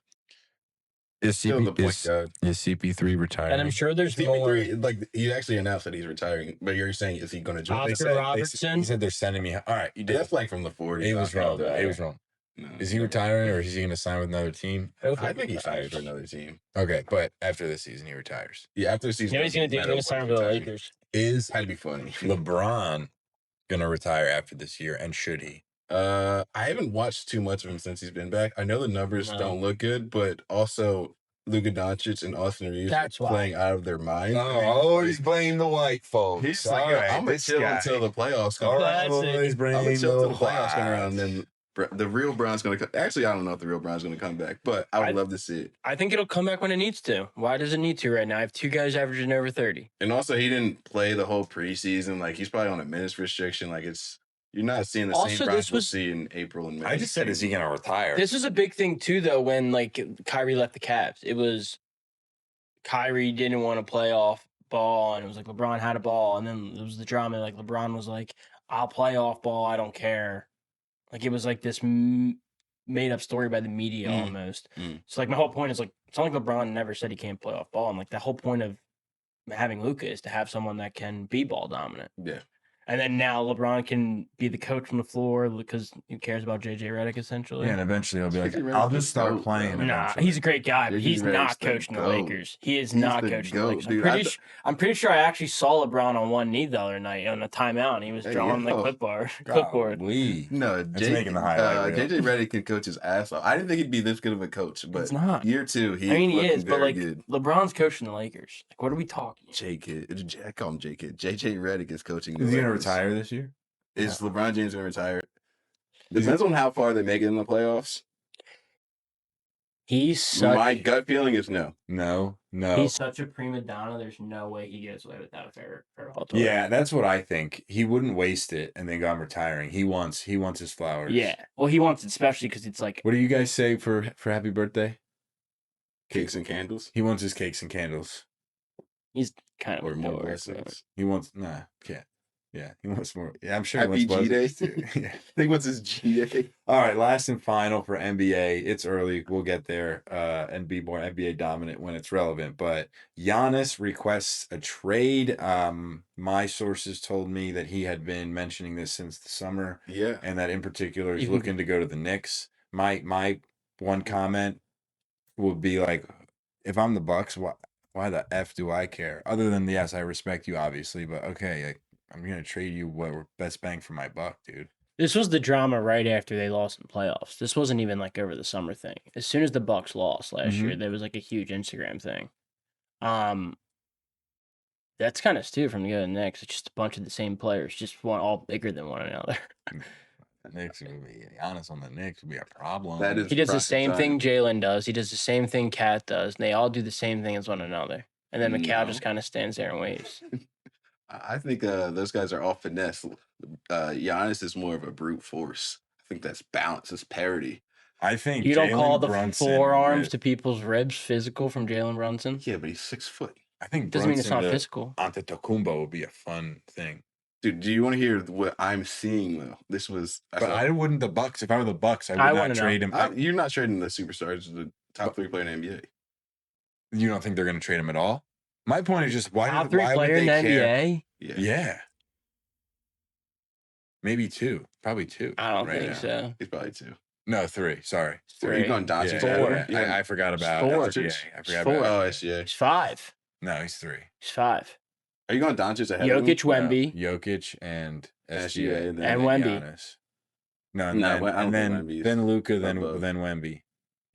Is Still the point guard. CP3 retiring? And I'm sure there's more. CP3, like he actually announced that he's retiring, but you're saying is he going to join? Oscar Robertson. He said they're sending me. All right, you did. That's like from the 40s. He was wrong. though. He was wrong. No. Is he retiring or is he going to sign with another team? I think he signs for another team. Okay, but after this season, he retires. Yeah, after the season. You know what he's gonna do? He's gonna sign for the Lakers. Is That'd be funny. LeBron going to retire after this year, and should he? I haven't watched too much of him since he's been back. I know the numbers No. don't look good, but also Luka Doncic and Austin Reeves That's are why. playing out of their minds. always blame the white folks. He's like, I'm gonna chill until the playoffs come around. Classic. Always I'm blame gonna chill until the the playoffs come around, whites. and then the real Bron's gonna come. Actually, I don't know if the real Bron's gonna come back, but I would love to see it. I think it'll come back when it needs to. Why does it need to right now? I have 2 guys averaging over 30. And also, he didn't play the whole preseason. Like he's probably on a minutes restriction. Like you're not seeing the Also, same Bron this we'll was- see in April and May. I just said, is he going to retire? This was a big thing too, though, when like Kyrie left the Cavs. It was Kyrie didn't want to play off ball, and it was like LeBron had a ball, and then it was the drama. Like LeBron was like, "I'll play off ball. I don't care." Like it was like this made up story by the media almost. Mm. So like my whole point is like it's not like LeBron never said he can't play off ball, and like the whole point of having Luka is to have someone that can be ball dominant. Yeah. And then now LeBron can be the coach from the floor because he cares about JJ Redick essentially. Yeah, and eventually he'll be like, JJ Redick I'll is just start dope, playing. bro. Nah, eventually. he's a great guy, but JJ he's Redick's not the coaching the GOAT. Lakers. He is He's not the coaching the GOAT, Lakers. dude. I'm pretty sure I actually saw LeBron on one knee the other night on a timeout, and he was Hey, drawing the yo. clipboard. Golly. No, That's making the highlight reel. JJ Redick can coach his ass off. I didn't think he'd be this good of a coach, but He's not. year 2, he He is, but very like good. LeBron's coaching the Lakers. Like, what are we talking? I call him J-Kid. JJ Redick is coaching the Is he going to Lakers. retire this year? Is LeBron James going to retire? Depends on how far they make it in the playoffs. He's such. My gut feeling is no. No. He's such a prima donna. There's no way he gets away without a farewell tour. Yeah, that's what I think. He wouldn't waste it and then go on retiring. He wants his flowers. Yeah. Well, he wants it especially because it's like What do you guys say for happy birthday? Cakes and candles He wants his cakes and candles. he's kind of or a more dork, so- blessings. He wants Yeah, he wants more. Yeah, I'm sure Happy he wants G Day. blessings too. Yeah. I think what's his G Day? All right, last and final for NBA. It's early. We'll get there and be more NBA dominant when it's relevant. But Giannis requests a trade. My sources told me that he had been mentioning this since the summer, Yeah. and that in particular he's Even- looking to go to the Knicks. My one comment would be like, if I'm the Bucks, why the F do I care? Other than yes, I respect you obviously, but okay, like, I'm gonna trade you what best bang for my buck, dude. This was the drama right after they lost in playoffs. This wasn't even like over the summer thing. As soon as the Bucks lost last Mhm. year, there was like a huge Instagram thing. That's kind of stupid from the other Knicks. It's just a bunch of the same players, just one all bigger than one another. The Knicks would be Giannis on the Knicks would be a problem. That is- He does the prime same time. thing Jalen does. He does the same thing Cat does. And they all do the same thing as one another. And then Macau No. just kind of stands there and waves. I think those guys are all finesse. Giannis is more of a brute force. I think that's balance, is parity. I think You don't call Jalen the Brunson forearms with- to people's ribs physical from Jalen Brunson? Yeah, but he's 6 foot. I think Doesn't mean it's not Brunson to physical. Antetokounmpo would be a fun thing. Dude, do you want to hear what I'm seeing though? This was. But I wouldn't the Bucks. If I were the Bucks, I would I not wanna know. trade him. You're not trading the superstars, the top 3 player in the NBA. You don't think they're going to trade him at all? My point is just why Top 3 would player they in the care? NBA? Yeah. Yeah, maybe 2, probably 2. I don't right think now. so. He's probably 2. No, 3. Sorry, Are you going Yeah, Doncic? yeah, Four. yeah. I forgot about Four. SGA. I forgot Four. about. Oh, SGA. He's 5. No, he's 3. He's 5. Are you going Doncic ahead of him? Jokic, Wemby. Jokic and SGA, SGA, and then Wemby. Giannis. No, and No, then, I don't and think then, Wemby's then Luca, above. then Wemby.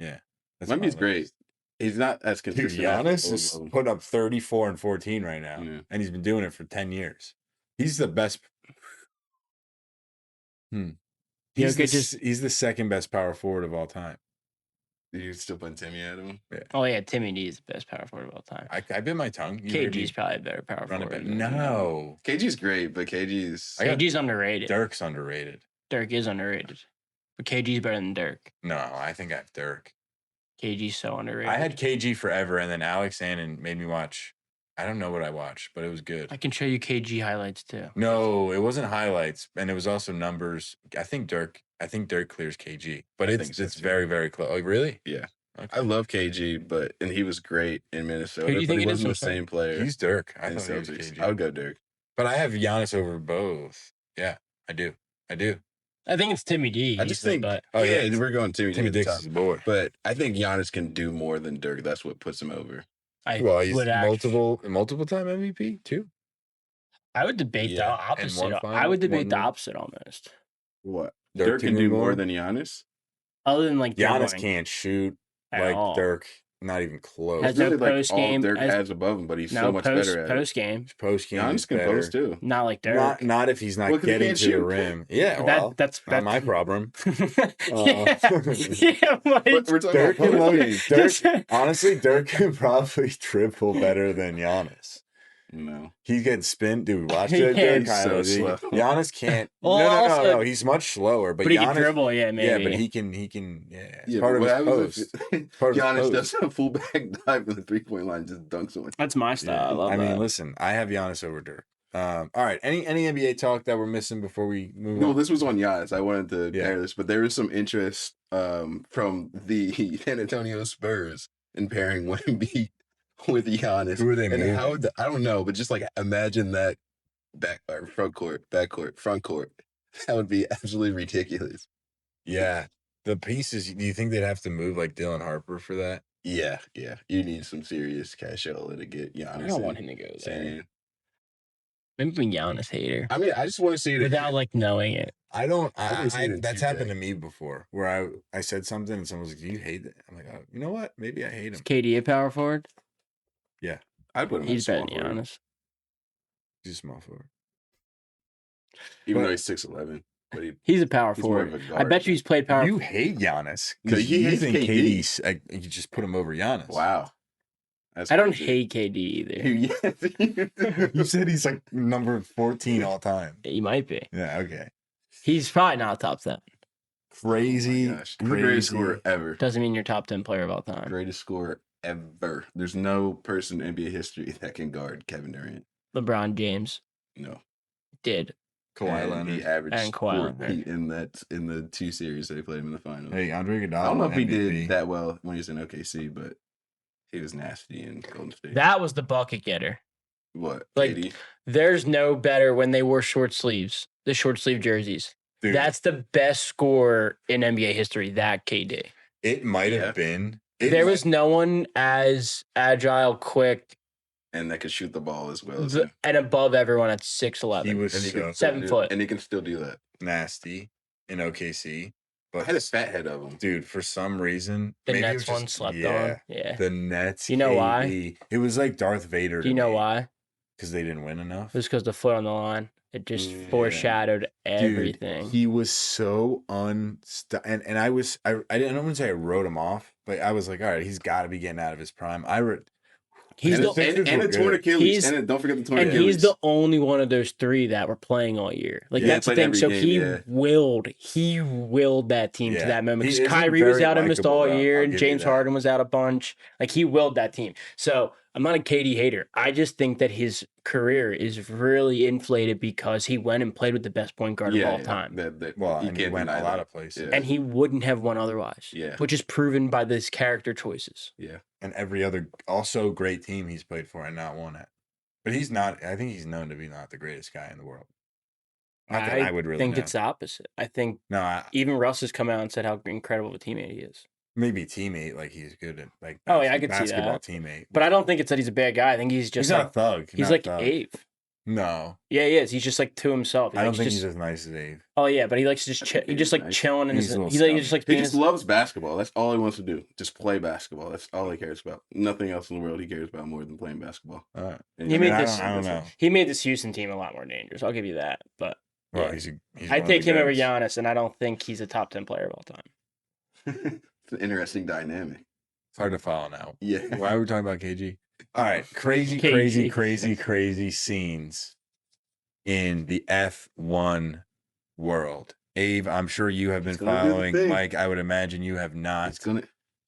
Yeah, that's Wemby's my great. list. He's not as Dude, consistent. Giannis as is both of them. putting up 34 and 14 right now, Yeah. and he's been doing it for 10 years. He's the best. He's the second best power forward of all time. You still putting Timmy at him? Oh, yeah. Timmy D is the best power forward of all time. I bit my tongue. You heard me KG's probably a better power run it forward. back. than- No, KG's great, but KG's. I got KG's underrated. Dirk's underrated. Dirk is underrated. But KG's better than Dirk. No, I think I have Dirk. KG's so underrated. I had KG forever, and then Alex Annan made me watch. I don't know what I watched, but it was good. I can show you KG highlights too. No, it wasn't highlights, and it was also numbers. I think Dirk clears KG, but I it's think so, it's too. very, very close. Oh, really? Yeah. Okay. I love KG, and he was great in Minnesota, Who do you but think he it is wasn't the this time? same player. He's Dirk. I in thought he was Celtics. KG. I would go Dirk. But I have Giannis over both. Yeah, I do. I think it's Timmy D. I just easily, think. but Oh, yeah. we're going Timmy Timmy at the Dix top. is a boy. But I think Giannis can do more than Dirk. That's what puts him over. I Well, he's would multiple time MVP too. I would debate the Yeah, and opposite. one I final- would debate the one- opposite almost. What? Dirk Dirk can can do do more more? than Giannis. Other than like Giannis dribbling can't shoot at like all. Dirk. Not even close. Has It's no really like post all game, Dirk has- has above him, but he's No so much post better at post game. Post it. game Giannis can post too. Not like Dirk. Not if he's not Well, 'cause he getting can't to the shoot. rim. Yeah, But well, that's not my problem. yeah. Yeah, But like, we're talking Dirk about can post look. game. Dirk, honestly, Dirk can probably triple better than Giannis. No. He gets spin, dude. Watch He that Dirk can't. So highlights. slow. Giannis can't. Well, no. also- He's much slower, but but he Giannis, can dribble, yeah, maybe. yeah, but he can. Yeah, it's Yeah, part of but his what happens post. if Part of his Giannis post. does a fullback dive from the 3-point line, just dunks on it. That's my style. I love I mean, that. listen, I have Giannis over Dirk. All right, any NBA talk that we're missing before we move No, on? this was on Giannis. I wanted to Yeah. pair this, but there is some interest from the San Antonio Spurs in pairing Wemby with Giannis. Who are they And moving? how I don't know, but just like imagine that front court, back court, front court. That would be absolutely ridiculous. Yeah. The pieces, do you think they'd have to move like Dylan Harper for that? Yeah. You need some serious cash outlay to get Giannis. I don't want him to go there. Saying, Maybe I'm a Giannis hater I mean, I just want to see it without like knowing it. I don't. wanna see it in That's 2K. happened to me before, where I said something and someone was like, "Do you hate it?" I'm like, oh, you know what? Maybe I hate Is him. KD a power forward? I'd put him He's in better small than forward, Giannis. He's a small forward. even But- though he's 6'11", but He's a power he's more of forward. a I guard. bet you he's played power. You hate Giannis No, because he you hates think KD. KD's. You just put him over Giannis. Wow. That's I don't crazy. hate KD either. Yes, you do. You said he's like number 14 all time. He might be. Yeah. Okay. He's probably not top 10. Crazy. Oh my gosh. He's the greatest scorer ever. Doesn't mean you're top 10 player of all time. Greatest scorer ever. There's no person in NBA history that can guard Kevin Durant. LeBron James No. did. Kawhi And Leonard. he averaged And Kawhi 4 Leonard. in the 2 series they played him in the finals. Hey, Andre Iguodala. I don't know if he MVP. did that well when he was in OKC, but he was nasty in Golden State. That was the bucket getter. What? like, KD? There's no better when they wore short sleeves, the short sleeve jerseys. Dude, That's the best score in NBA history, that KD. it might Yeah. have been. There was no one as agile, quick, And that could shoot the ball as well as the, him. and above everyone at 6'11". He was And he so can still 7 do- foot. And he can still do that. nasty in OKC. I But had a fat head of him. dude, for some reason, The maybe it Nets was one just- slept yeah, on. Yeah. The Nets. You know why? KD. It was like Darth Vader. Do you know why? Because they didn't win enough. It was because the foot on the line. It just Yeah. foreshadowed everything. Dude, he was so and I didn't want to say I wrote him off, but I was like, all right, he's got to be getting out of his prime. He's and the a torn Achilles. He's- And don't forget the torn and Achilles. he's the only one of those three that were playing all year. Like Yeah, that's the played thing. every So game, he yeah. willed that team to Yeah. that moment. He Because isn't Kyrie was very out and missed likable, all though. year, I'll and give you James that. Harden was out a bunch. Like he willed that team. So I'm not a KD hater. I just think that his career is really inflated because he went and played with the best point guard of all time. Well, you and he can't went deny a lot that. of places. Yeah. And he wouldn't have won otherwise. Yeah. Which is proven by this character choices. Yeah. And every other also great team he's played for and not won it. But he's not. I think he's known to be not the greatest guy in the world. Not that I would really think know. it's the opposite. I think No, even Russ has come out and said how incredible of a teammate he is. maybe teammate, like he's good at like Oh, yeah, I could see basketball that. teammate. But I don't think it's that he's a bad guy. I think he's just he's not like a thug. he's not like a thug. Ave. No, Yeah, he is. He's just like to himself. He I don't likes think just, he's as nice as Dave. Oh yeah, but he likes to just I chill. think He he's just like nice. chilling in He's his. a little He's like scummy. just like He being just his, loves basketball. That's all he wants to do. Just play basketball. That's all he cares about. Nothing else in the world he cares about more than playing basketball. All right. And He I made mean, this- I don't know. he made this Houston team a lot more dangerous. I'll give you that. But Well, yeah. he's I one take of the him over guys. Giannis, and I don't think he's a top 10 player of all time. It's an interesting dynamic. It's hard to follow now. Yeah. Why are we talking about KG? All right, crazy, KG. crazy, crazy, crazy scenes in the F1 world. Abe, I'm sure you have been He's gonna do the following. thing. Mike, I would imagine you have not.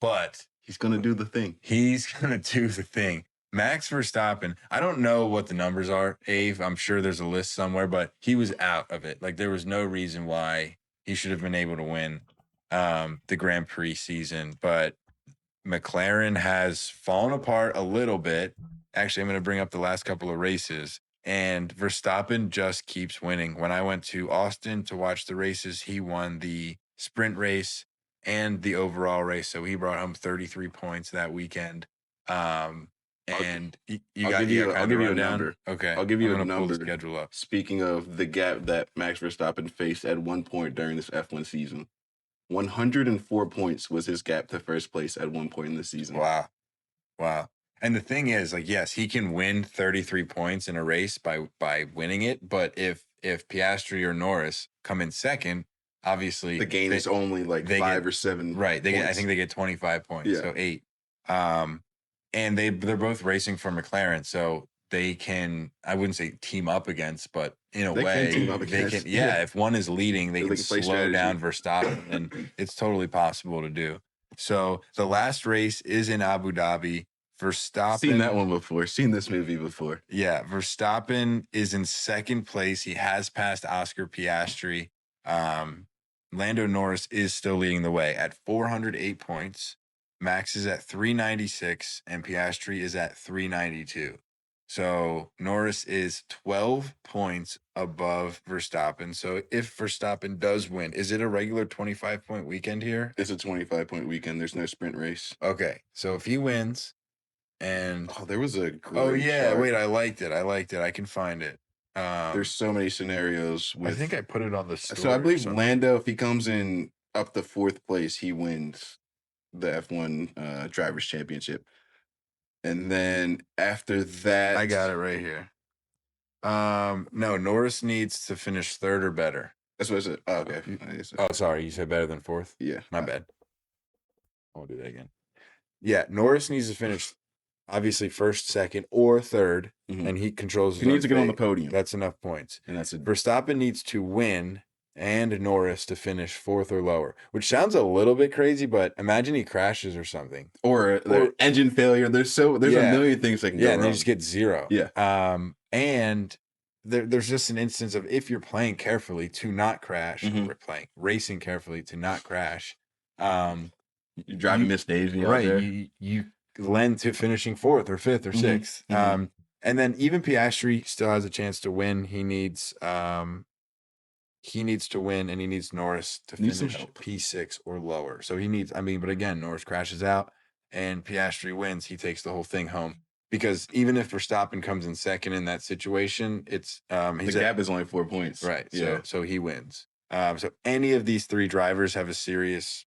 But He's gonna do the thing. he's gonna do the thing. Max Verstappen, I don't know what the numbers are, Abe. I'm sure there's a list somewhere, but he was out of it. Like there was no reason why he should have been able to win the Grand Prix season. But McLaren has fallen apart a little bit. Actually, I'm going to bring up the last couple of races. And Verstappen just keeps winning. When I went to Austin to watch the races, he won the sprint race and the overall race. So he brought home 33 points that weekend. And you I'll got give you kind a of rundown? number. Okay. I'll give you I'm a gonna pull the number. schedule up. Speaking of the gap that Max Verstappen faced at one point during this F1 season, 104 points was his gap to first place at one point in the season. Wow. And the thing is, like, yes, he can win 33 points in a race by winning it. But if Piastri or Norris come in second, obviously The gain is only like they 5 get- or 7. right. They get, I points. think they get 25 points, Yeah. so 8. And they're both racing for McLaren, so they can, I wouldn't say team up against, but in a They can way team up they against, can. yeah. Yeah, if one is leading, they They can can play slow down strategy. Verstappen, and it's totally possible to do. So the last race is in Abu Dhabi. Verstappen. Seen that one before. Seen this movie before. Yeah, Verstappen is in second place. He has passed Oscar Piastri. Lando Norris is still leading the way at 408 points. Max is at 396 and Piastri is at 392. So Norris is 12 points above Verstappen. So if Verstappen does win, is it a regular 25-point weekend here? It's a 25-point weekend. There's no sprint race. Okay. So if he wins and Oh, there was a great oh yeah, chart. wait, I liked it. I can find it. There's so many scenarios with I think I put it on the story. So I believe or something. Lando, if he comes in up to 4th place, he wins the F1 Drivers' Championship. And then after that, I got it right here. No, Norris needs to finish 3rd or better. That's what I said. Oh, okay. Oh, sorry, you said better than 4th? Yeah. My bad. I'll do that again. Yeah, Norris needs to finish obviously 1st, 2nd, or 3rd, Mhm. and he controls. He needs to get on the podium. That's enough points. And that's it. Verstappen needs to win and Norris to finish 4th or lower, which sounds a little bit crazy, but imagine he crashes or something. Or engine failure. There's a million things that can go and wrong. they just get 0. Yeah. And there's just an instance of if you're playing carefully to not crash, Mhm. or racing carefully to not crash. You're driving Miss Daisy out Right. there. You lend to finishing 4th or 5th or 6th. Mhm. And then even Piastri still has a chance to win. He needs to win, and he needs Norris to Needs some finish help. P6 or lower. So he needs, but again, Norris crashes out and Piastri wins. He takes the whole thing home. Because even if Verstappen comes in 2nd in that situation, it's The gap is only 4 points. right. Yeah. So he wins. So any of these 3 drivers have a serious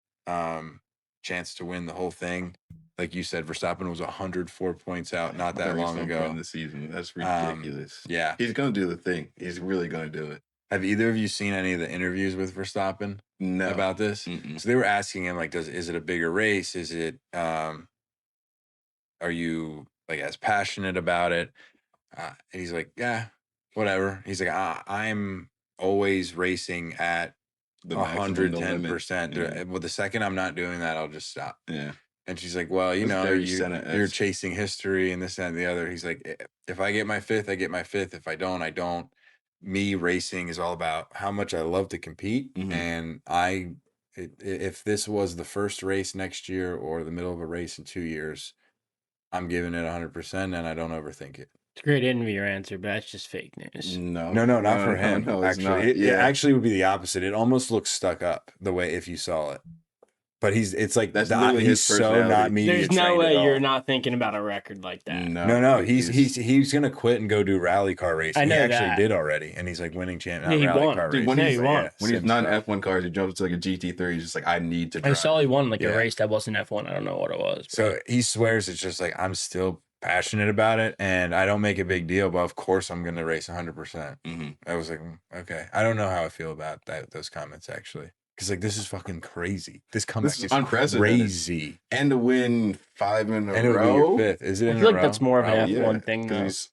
chance to win the whole thing. Like you said, Verstappen was 104 points out not that long ago in the season. That's ridiculous. Yeah. He's gonna do the thing. He's really gonna do it. Have either of you seen any of the interviews with Verstappen No. about this? Mm-mm. So they were asking him like, is it a bigger race? Is it are you like as passionate about it? And he's like, yeah, whatever. He's like, I'm always racing at The maximum, the limit. 110%. Yeah. Well, the second I'm not doing that, I'll just stop. Yeah. And she's like, well, you That's know, very you're Senna-esque. chasing history and this that, and the other. He's like, if I get my 5th, I get my 5th. If I don't, I don't. Me racing is all about how much I love to compete. Mhm. And if this was the first race next year or the middle of a race in 2 years, I'm giving it 100% and I don't overthink it. It's a great interview answer, but that's just fake news. No, not for him. No, it's actually, not. it actually would be the opposite. It almost looks stuck up the way if you saw it. But it's like That's not, literally he's his so not personality. media There's no trained at way all. you're not thinking about a record like that. No. He's gonna quit and go do rally car racing. I know he actually that. did already, and he's like winning champion. Yeah, he rally won. car Dude, racing. when Yeah, he's, he won. when he's sim not stuff. F1 cars, he jumps to like a GT3. He's just like, I need to I drive. saw he won like Yeah. a race that wasn't F1. I don't know what it was. So he swears it's just like I'm still passionate about it, and I don't make a big deal. But of course, I'm gonna race 100%. Mhm. I was like, okay. I don't know how I feel about those comments actually, because like this is fucking crazy. This comeback This is is unprecedented. crazy, And to win 5 in a and it would be row. your 5th. Is it I in feel a like row? that's more of an Probably. F1 thing, 'cause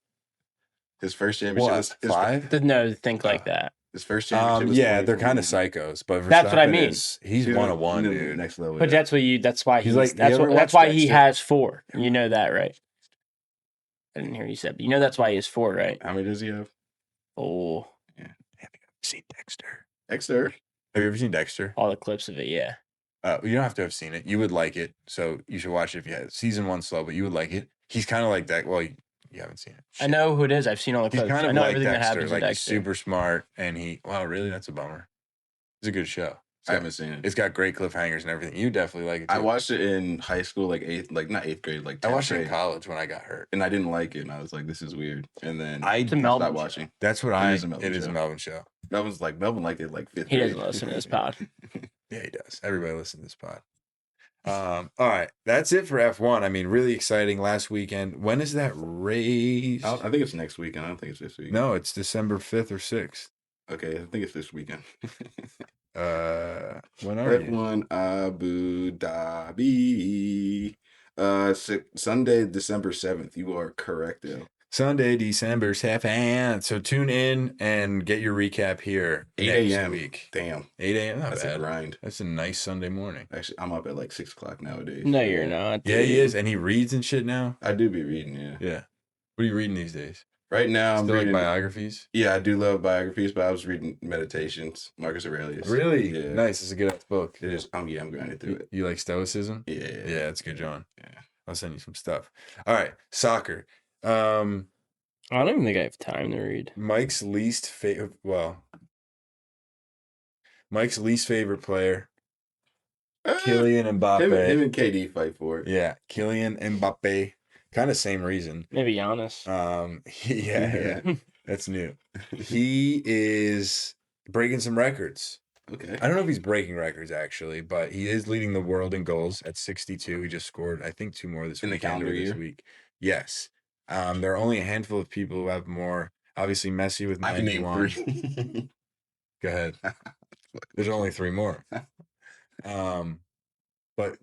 though. his first championship What, was 5? No, think like that. His first championship was Yeah, they're 24. kind of psychos, but That's what I Verstappen mean. he's 101, the dude. Next level. But yeah. that's why He's he's like, you that's ever that's watch why he Dexter? has 4. You know that, right? I didn't hear you said, but you know that's why he has 4, right? How many does he have? Oh, Have you ever seen Dexter? Dexter. Have you ever seen Dexter? all the clips of it, yeah. You don't have to have seen it. You would like it, so you should watch it if you had. Season 1's slow, but you would like it. He's kind of like that. Well, you haven't seen it. I Shit. know who it is. I've seen all the He's clips. kind I of know like everything that Dexter. happens Like with he's Dexter. super smart, and wow, really, that's a bummer. It's a good show. I haven't seen it. It's got great cliffhangers and everything. You definitely like it. I Too. watched it in high school, like not eighth grade, like 10th I watched it in grade. college when I got hurt. And I didn't like it, and I was like, "This is weird." And then I It's a Melbourne stopped show. watching. That's what It is a Melbourne It is a show. Melbourne show. Melvin liked it like 5th He grade. doesn't listen to this pod. Yeah, he does. Everybody listen to this pod. All right, that's it for F1. I mean, really exciting last weekend. When is that race? I think it's next weekend. I don't think it's this weekend. No, it's December 5th or 6th. Okay, I think it's this weekend. When are you? F1 Abu Dhabi. Sunday, December 7th. You are correct, though. Sunday, December 7th. So tune in and get your recap here 8 next a.m. week. Damn, 8 a.m. Not that's bad. a grind. That's a nice Sunday morning. Actually, I'm up at like 6 o'clock nowadays. No, you're not. Yeah, he dude. is. And he reads and shit now. I do be reading, yeah. Yeah. What are you reading these days? Right now, I'm Still like reading. biographies. Yeah, I do love biographies, but I was reading Meditations, Marcus Aurelius. Really? Yeah. Nice. It's a good book. It is. I'm grinding through it. You like Stoicism? Yeah. Yeah, it's good, John. Yeah. I'll send you some stuff. All right, soccer. I don't even think I have time to read. Mike's least favorite. Well, Mike's least favorite player, Kylian Mbappe. Him and KD fight for it. Yeah, Kylian Mbappe. Kind of same reason. Maybe Giannis. Yeah, that's new. He is breaking some records. Okay. I don't know if he's breaking records actually, but he is leading the world in goals at 62. He just scored, I think, 2 more this In the weekend or calendar this year? week. Yes. There are only a handful of people who have more. Obviously, Messi with I can name 91. 3. Go ahead. There's only 3 more. But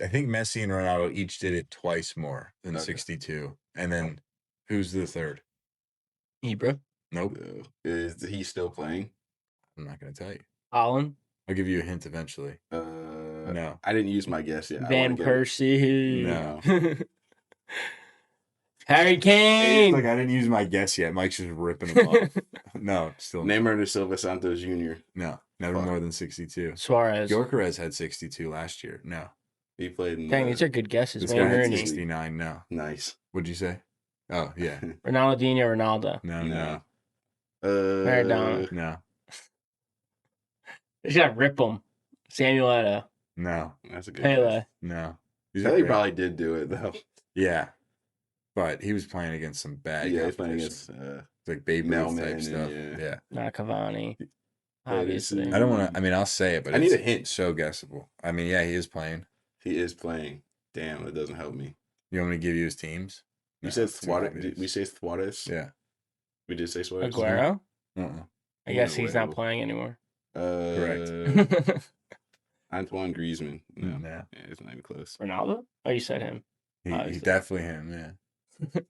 I think Messi and Ronaldo each did it twice more than Okay. 62. And then who's the third? Ibra. Nope. Is he still playing? I'm not going to tell you. Holland. I'll give you a hint eventually. No. No. I didn't use my guess yet. Van Persie. No. Harry It's Kane. like I didn't use my guess yet. Mike's just ripping them off. No, still no. Neymar de Silva Santos Jr. No, never Fuck. more than 62. Suarez. Gyökeres had 62 last year. No. He played in Dang, these are good guesses. This Wayne guy had Rooney. 69. No. nice. What'd you say? Oh, yeah. Ronaldinho. Ronaldo. No. No. Maradona. No. They should rip them. Samuel Eto'o. No. That's a good Pele. guess. No. These are Pele great. probably did do it though. Yeah. But he was playing against some bad Yeah, he's playing competition. against Like Babe Ruth Melman type and, stuff. yeah. Yeah. Not Cavani. Pele Obviously. too. I don't want to. I mean, I'll say it, but I need it's a hint. so guessable. I mean, yeah, he is playing. He is playing. Damn, that doesn't help me. You want me to give you his teams? You No, said it's too Suarez. obvious. Did we say Suarez? Yeah. We did say Suarez. Aguero. Uh-uh. I guess he's not Aguero. playing anymore. Correct. Antoine Griezmann. No, Yeah. yeah, it's not even close. Ronaldo? Oh, you said him. He's Obviously. definitely him, yeah.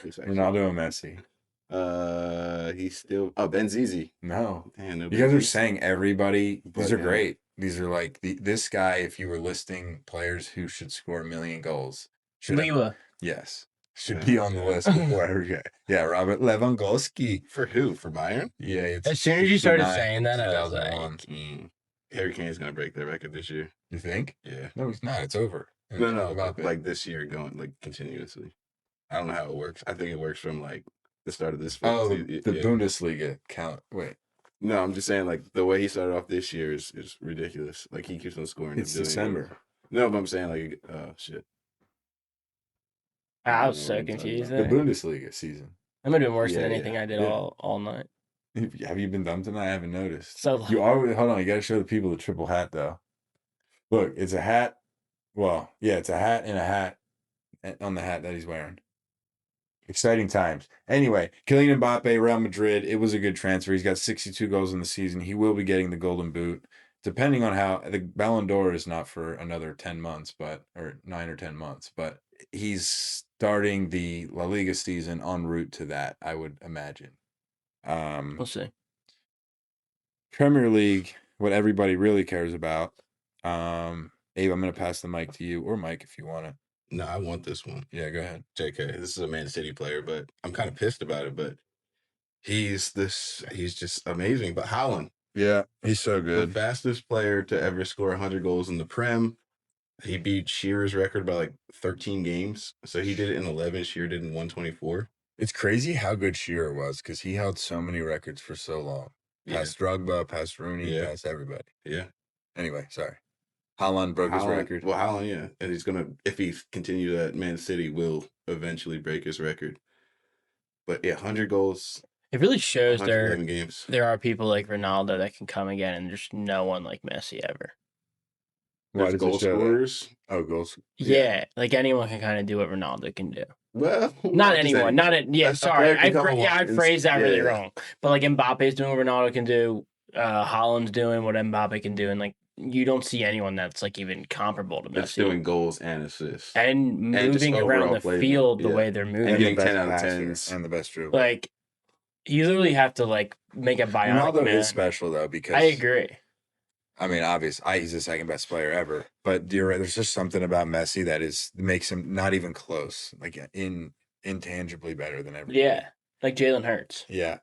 It's actually- Ronaldo and Messi. He's still. Oh, Benzizi. No. Damn, no You guys are Benzizi. saying everybody. These But, are yeah. great. These are like this guy. If you were listing players who should score 1 million goals, should have- Lewa. yes, should Yeah. be on the list before every guy. Yeah, Robert Lewandowski. For who? For Bayern? Yeah, it's As soon as you started 69, saying that, I was like, 2001. Harry Kane's gonna break their record this year. You think? Yeah. No, he's not. It's over. No, About it. like this year going like continuously. I don't know how it works. I think it works from like the start of this. Oh, the the Bundesliga count. Wait, No, I'm just saying like the way he started off this year is ridiculous. Like he keeps on scoring. it's a billion December. goals. No, but I'm saying like oh shit. I was I so don't know what I'm confused. talking The There. Bundesliga season. I'm gonna do worse Yeah, than anything I did yeah. all night. Have you been dumb tonight? I haven't noticed. So You always hold on. You got to show the people the triple hat though. Look, it's a hat. Well, yeah, it's a hat and a hat on the hat that he's wearing. Exciting times. Anyway, Kylian Mbappe, Real Madrid. It was a good transfer. He's got 62 goals in the season. He will be getting the Golden Boot, depending on how the Ballon d'Or is not for another 10 months, or 9 or 10 months. But he's starting the La Liga season en route to that, I would imagine. we'll see. Premier League, what everybody really cares about. Abe, I'm going to pass the mic to you, or Mike if you want it. No, I want this one. Yeah, go ahead. JK, this is a Man City player, but I'm kind of pissed about it. But he's just amazing. But Haaland, Yeah, he's so the good. fastest player to ever score 100 goals in the Prem. He beat Shearer's record by like 13 games. So he did it in 11. Shearer did in 124. It's crazy how good Shearer was because he held so many records for so long. Yeah. Past Drogba, past Rooney, Yeah. past everybody. Yeah. Anyway, sorry. Haaland broke his record. Well, Haaland, yeah. And he's going to, if he continues at Man City, will eventually break his record. But yeah, 100 goals, It really shows 111 games. there are people like Ronaldo that can come again, and there's no one like Messi ever. Why There's does it goal show that? scorers. Oh, goals. Yeah, like anyone can kind of do what Ronaldo can do. Well, Not just anyone. any- Not it. Yeah, a sorry. player can come I along phrased that and- really yeah. wrong. But like Mbappe's doing what Ronaldo can do. Haaland's doing what Mbappe can do, and like you don't see anyone that's like even comparable to That's Messi. doing goals and assists. And just moving around overall the flavor. field the Yeah. way they're moving. And getting the 10 best out of passer 10s. and the best dribbler. Like you literally have to like make a bionic Ronaldo man. is special though because I agree. I mean, obviously, he's the second best player ever. But you're right, there's just something about Messi that makes him not even close, like intangibly better than everybody. Yeah. Like Jalen Hurts. Yeah.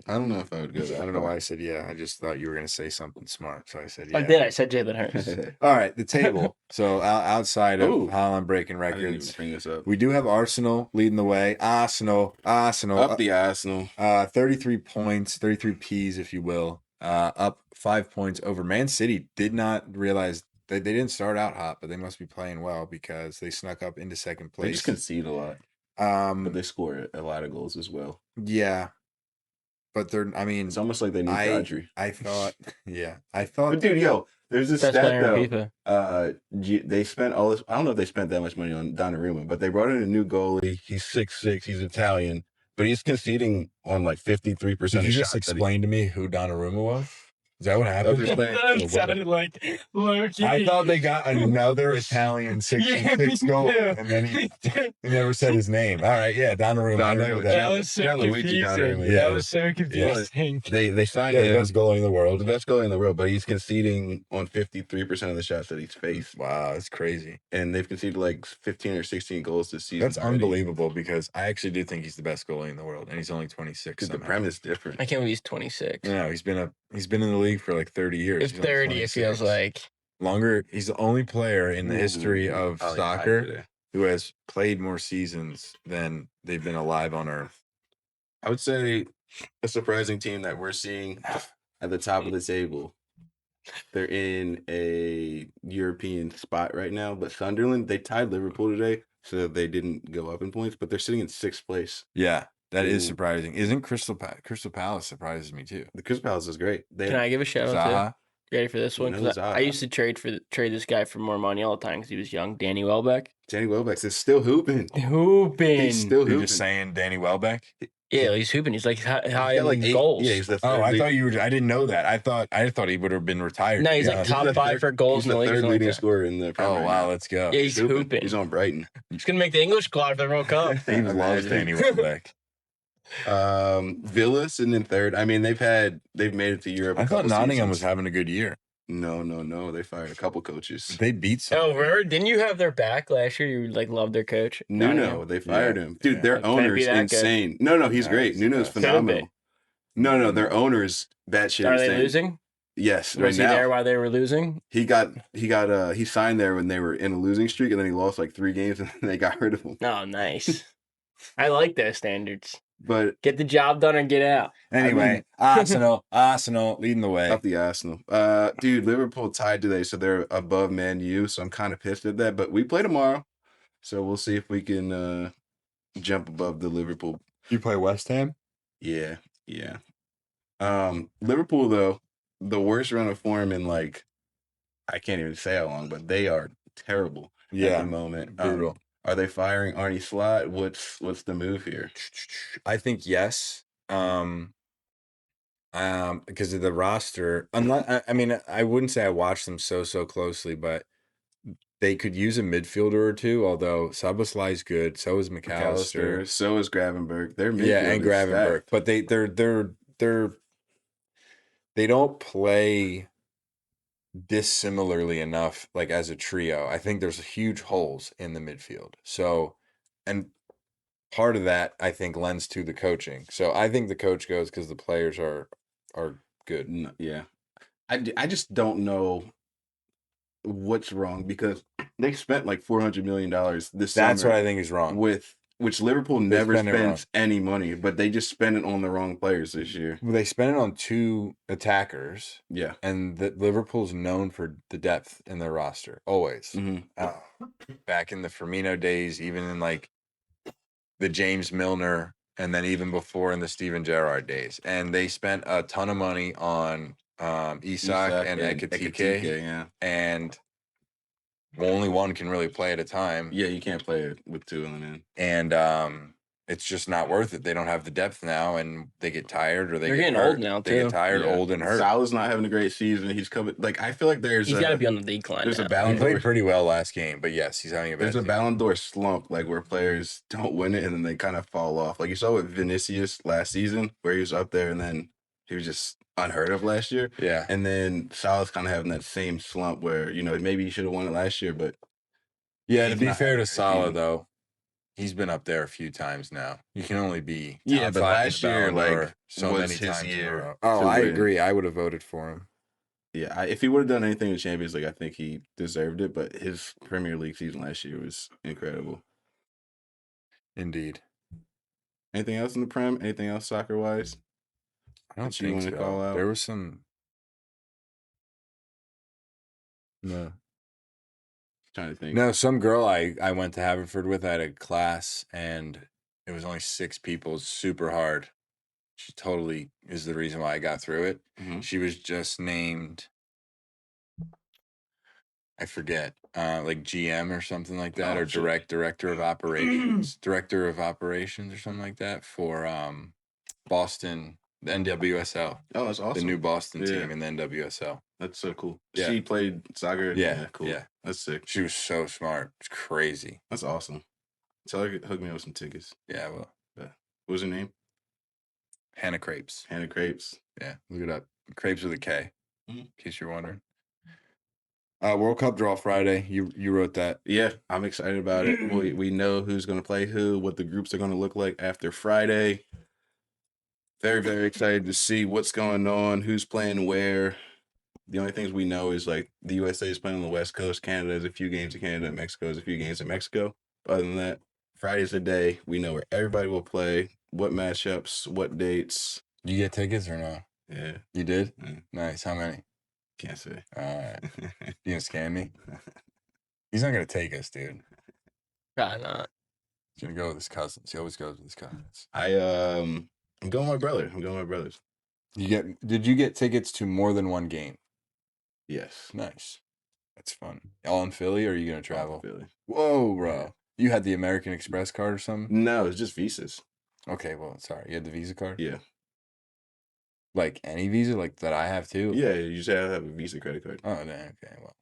I don't know if I would go that I don't know far. why I said yeah. I just thought you were going to say something smart. So I said I yeah. did. I said Jalen Hurts. All right. The table. So outside of Ooh. Haaland breaking I didn't even records, bring this up. we do have Arsenal leading the way. Arsenal. Up the Arsenal. 33 points, 33 Ps, if you will. Up 5 points over Man City. Did not realize they didn't start out hot, but they must be playing well because they snuck up into second They place. just concede a lot, but they they score a lot of goals as well. yeah, but I mean, It's almost like they need Rodri. I thought, yeah, I But thought, dude, yo, there's this Best stat player in though. FIFA. They spent all this. I don't know if they spent that much money on Donnarumma, but they brought in a new goalie. He's 6'6". He's Italian, but he's conceding on like 53% Did of you shots. just explain to me who Donnarumma was? Is that what I was happened? just saying, That sounded like low-key. I thought they got another Italian 66 goal, and then he never said his name. All right, yeah, Donnarumma. I know Donnarumma. that. That was so Gianluigi confusing. Donnarumma, yeah. That was so confusing. they signed Yeah, the him. best goalie in the The world. best goalie in the world, but he's conceding on 53% of the shots that he's faced, Wow, that's crazy. and they've conceded like 15 or 16 goals this season. That's already. unbelievable because I actually do think he's the best goalie in the world, and he's only 26. Dude, the somehow. premise is different. I can't believe he's 26. No, he's been in the league for like 30 years. It's He's only 30, it feels 26. like. Longer. He's the only player in the history Ooh, of probably high soccer today. who has played more seasons than they've been alive on Earth. I would say a surprising team that we're seeing at the top of the table. They're in a European spot right now, but Sunderland, they tied Liverpool today, so they didn't go up in points, but they're sitting in 6th place. Yeah, that is Ooh. surprising. Isn't Crystal Palace surprises me too? The Crystal Palace is great. Can I give a shout out to? Zaha. You ready for this one? No, 'Cause I Zaha. used to trade this guy for more money all the time because he was young. Danny Welbeck. Danny Welbeck is still hooping. Hooping. He's still You're hooping. just saying Danny Welbeck? Yeah, he's hooping. He's like high He's got in like 8 goals. Yeah, he's the Oh, third I lead- thought you were. I didn't know that. I thought he would have been retired. No, to he's be like honest. top the 5 for goals he's in the league. third or something leading like that. scorer in the Premier Oh right wow, now. let's go. Yeah, he's hooping. He's on Brighton. He's gonna make the English squad for the World Cup. He loves Danny Welbeck. Villa sitting in third. I mean, they've made it to Europe. I a thought couple Nottingham was seasons. having a good year. No. They fired a couple coaches. They beat some. Oh, remember? Didn't you have their back last year? You like loved their coach. Nuno, they fired him. Dude, Yeah. their Can it be owner's that good? insane. No, he's great. Nuno's Could it be? phenomenal. No, their owner's batshit Are insane. they losing? Yes, Was right he now. there while they were losing? He signed there when they were in a losing streak, and then he lost like 3 games, and they got rid of him. Oh, nice. I like those standards. But Get the job done or get out. Anyway, Arsenal leading the way. up the Arsenal. Dude, Liverpool tied today, so they're above Man U. So I'm kind of pissed at that. But we play tomorrow, so we'll see if we can jump above the Liverpool. You play West Ham? Yeah. Liverpool though, the worst run of form in like I can't even say how long, but they are terrible at Yeah, the moment. brutal. Are they firing Arnie Slot? What's the move here? I think yes. Because of the roster. I mean, I wouldn't say I watched them so closely, but they could use a midfielder or two. Although Szoboszlai's good, so is McAllister. So is Gravenberg. They're Yeah, and Gravenberg, but they don't play dissimilarly enough, like as a trio. I think there's huge holes in the midfield. So, and part of that I think lends to the coaching. So I think the coach goes because the players are good. Yeah. I just don't know what's wrong because they spent like $400 million this That's summer what I think is wrong. which Liverpool never spend it wrong. spends any money, but they just spend it on the wrong players this year. Well, they spent it on 2 attackers, Yeah. and Liverpool's known for the depth in their roster always. Mm-hmm. Back in the Firmino days, even in like the James Milner, and then even before in the Steven Gerrard days, and they spent a ton of money on Isak and Ekitike, yeah. and only one can really play at a time. Yeah, you can't play it with 2 of them in. And it's just not worth it. They don't have the depth now, and they get tired, or They're get getting hurt. old now, They too. get tired, old, and hurt. Salah's not having a great season. He's coming. Like I feel like He's got to be on the decline. there's a now. He Ballon d'Or. played pretty well last game, but yes, he's having a bad There's a season. Ballon d'Or slump, like where players don't win it and then they kind of fall off. Like you saw with Vinicius last season, where he was up there and then he was just unheard of last year. Yeah. And then Salah's kind of having that same slump where maybe he should have won it last year, but Yeah, to he's be not fair having to a great Salah, season. though, he's been up there a few times now. You can only be Yeah, top but five in last the year, Ballon d'Or like, so was many his times in a year row. Oh, to I win. agree. I would have voted for him. Yeah, if he would have done anything in Champions League, I think he deserved it. But his Premier League season last year was incredible. Indeed. Anything else in the Prem? Anything else soccer wise? I don't That you think wanna so. call out? There was some. No. Trying to think. No, some girl I went to Haverford with, I had a class, and it was only 6 people, super hard. She totally is the reason why I got through it. Mhm. She was just named, I forget, like GM or something like that, Oh, or shit. director of operations or something like that for Boston, the NWSL, Oh, that's awesome. the new Boston Yeah. team in the NWSL. That's so cool. Yeah. She played soccer. Yeah, Cool. yeah. That's sick. She was so smart. It's crazy. That's awesome. Tell her to hook me up with some tickets. Yeah, well, What was her name? Hannah Crepes. Hannah Crepes. Yeah, look it up. Crepes with a K, Mhm. in case you're wondering. World Cup draw Friday. You wrote that. Yeah, I'm excited about it. We know who's going to play who, what the groups are going to look like after Friday. Very, very excited to see what's going on, who's playing where. The only things we know is like the USA is playing on the West Coast, Canada has a few games in Canada, Mexico has a few games in Mexico. Other than that, Friday's the day. We know where everybody will play, what matchups, what dates. You get tickets or no? Yeah, You did? Yeah. Nice. How many? can't say. All right. You gonna scam me? He's not gonna take us, dude. Probably not. He's gonna go with his cousins. He always goes with his cousins. I'm going with my brother. I'm going with my brothers. Did you get tickets to more than one game? Yes. Nice. That's fun. All in Philly, or are you gonna travel? Philly. Whoa, bro. You had the American Express card or something? No, it's just visas. Okay, well, sorry. You had the Visa card? Yeah. Like any Visa, like that I have too? Yeah, you just have to have a Visa credit card. Oh, dang. Okay, well.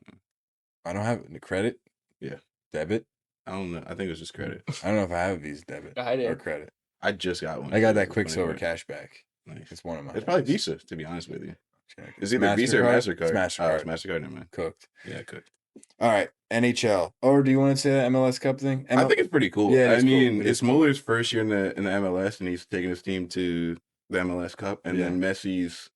I don't have the credit. Yeah. Debit. I don't know. I think it was just credit. I don't know if I have a Visa debit I do. or credit. I just got one. I got that It's Quicksilver funny, cashback. Nice. It's one of my. It's probably Visa, to be honest with you. Okay. It's either Visa or MasterCard. It's MasterCard. Oh, it's MasterCard, never mind. Cooked. Yeah, could. All right, NHL. Or do you want to say that MLS Cup thing? I think it's pretty cool. Yeah, I it's cool. mean, It is it's Muller's first year in the MLS, and he's taking his team to the MLS Cup, and then Messi's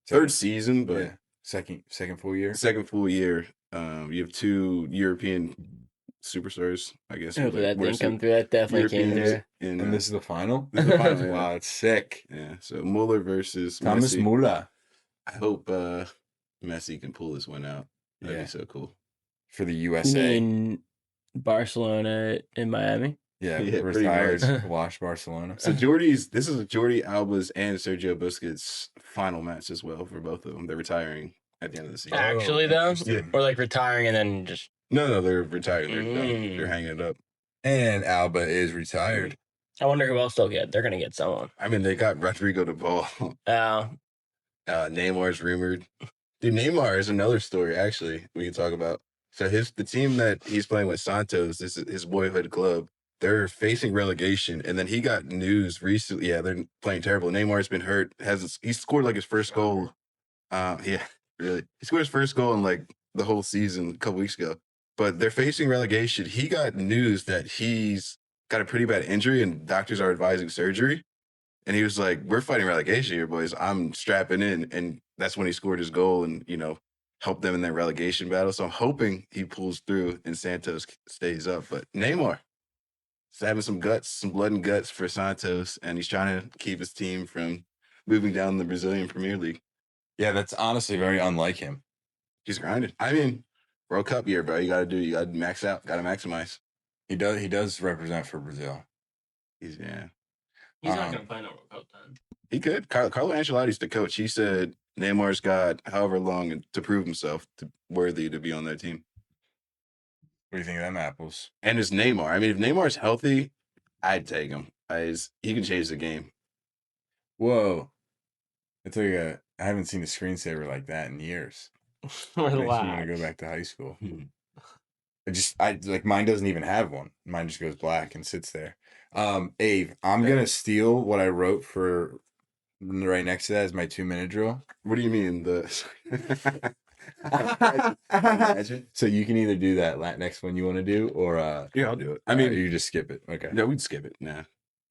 third season, but yeah. Second full year. second full year. You have 2 European superstars, I guess. Hopefully that we're didn't come through. That definitely came Europeans through. in, And this is the final. this is the final, yeah. Wow, it's sick. Yeah, so Muller versus Thomas Messi. Muller I hope Messi can pull this one out. That'd Yeah. be so cool. for the You USA. mean Barcelona in Miami? Yeah, Yeah, pretty retired. much. Wash Barcelona. So this is Jordi Alba's and Sergio Busquets' final match as well for both of them. They're retiring at the end of the season. Actually, though? interesting. Or like retiring and then just. No, they're retiring. They're done. Mm. They're hanging it up. And Alba is retired. I wonder who else they'll get. They're going to get someone. I mean, they got Rodrigo de Ball. Neymar's rumored. Dude, Neymar is another story, actually, we can talk about. So the team that he's playing with, Santos, this is his boyhood club. They're facing relegation, and then he got news recently. Yeah, they're playing terrible. Neymar's been hurt. He scored like his first goal. Yeah, really. He scored his first goal in like the whole season a couple weeks ago. But they're facing relegation. He got news that he's got a pretty bad injury, and doctors are advising surgery. And he was like, "We're fighting relegation here, boys. I'm strapping in." And that's when he scored his goal and, helped them in that relegation battle. So I'm hoping he pulls through and Santos stays up. But Neymar is having some guts, some blood and guts for Santos, and he's trying to keep his team from moving down the Brazilian Premier League. Yeah, that's honestly very unlike him. He's grinding. I mean, World Cup year, bro. You got to max out. Got to maximize. He does represent for Brazil. He's He's not going to play no World Cup then. He could. Carlo Ancelotti's the coach. He said Neymar's got however long to prove himself worthy to be on that team. What do you think of them apples? And it's Neymar. I mean, if Neymar's healthy, I'd take him. He can change the game. Whoa. I tell you, I haven't seen a screensaver like that in years. Makes me want to Relax. go back to high school. Mine doesn't even have one. Mine just goes black and sits there. Ave, I'm gonna steal what I wrote for right next to that as my 2-minute drill. What do you mean? Imagine. So you can either do that next one you want to do, or Yeah, I'll do it. I I mean, mean, you just skip it. Okay, no, we'd skip it. Nah.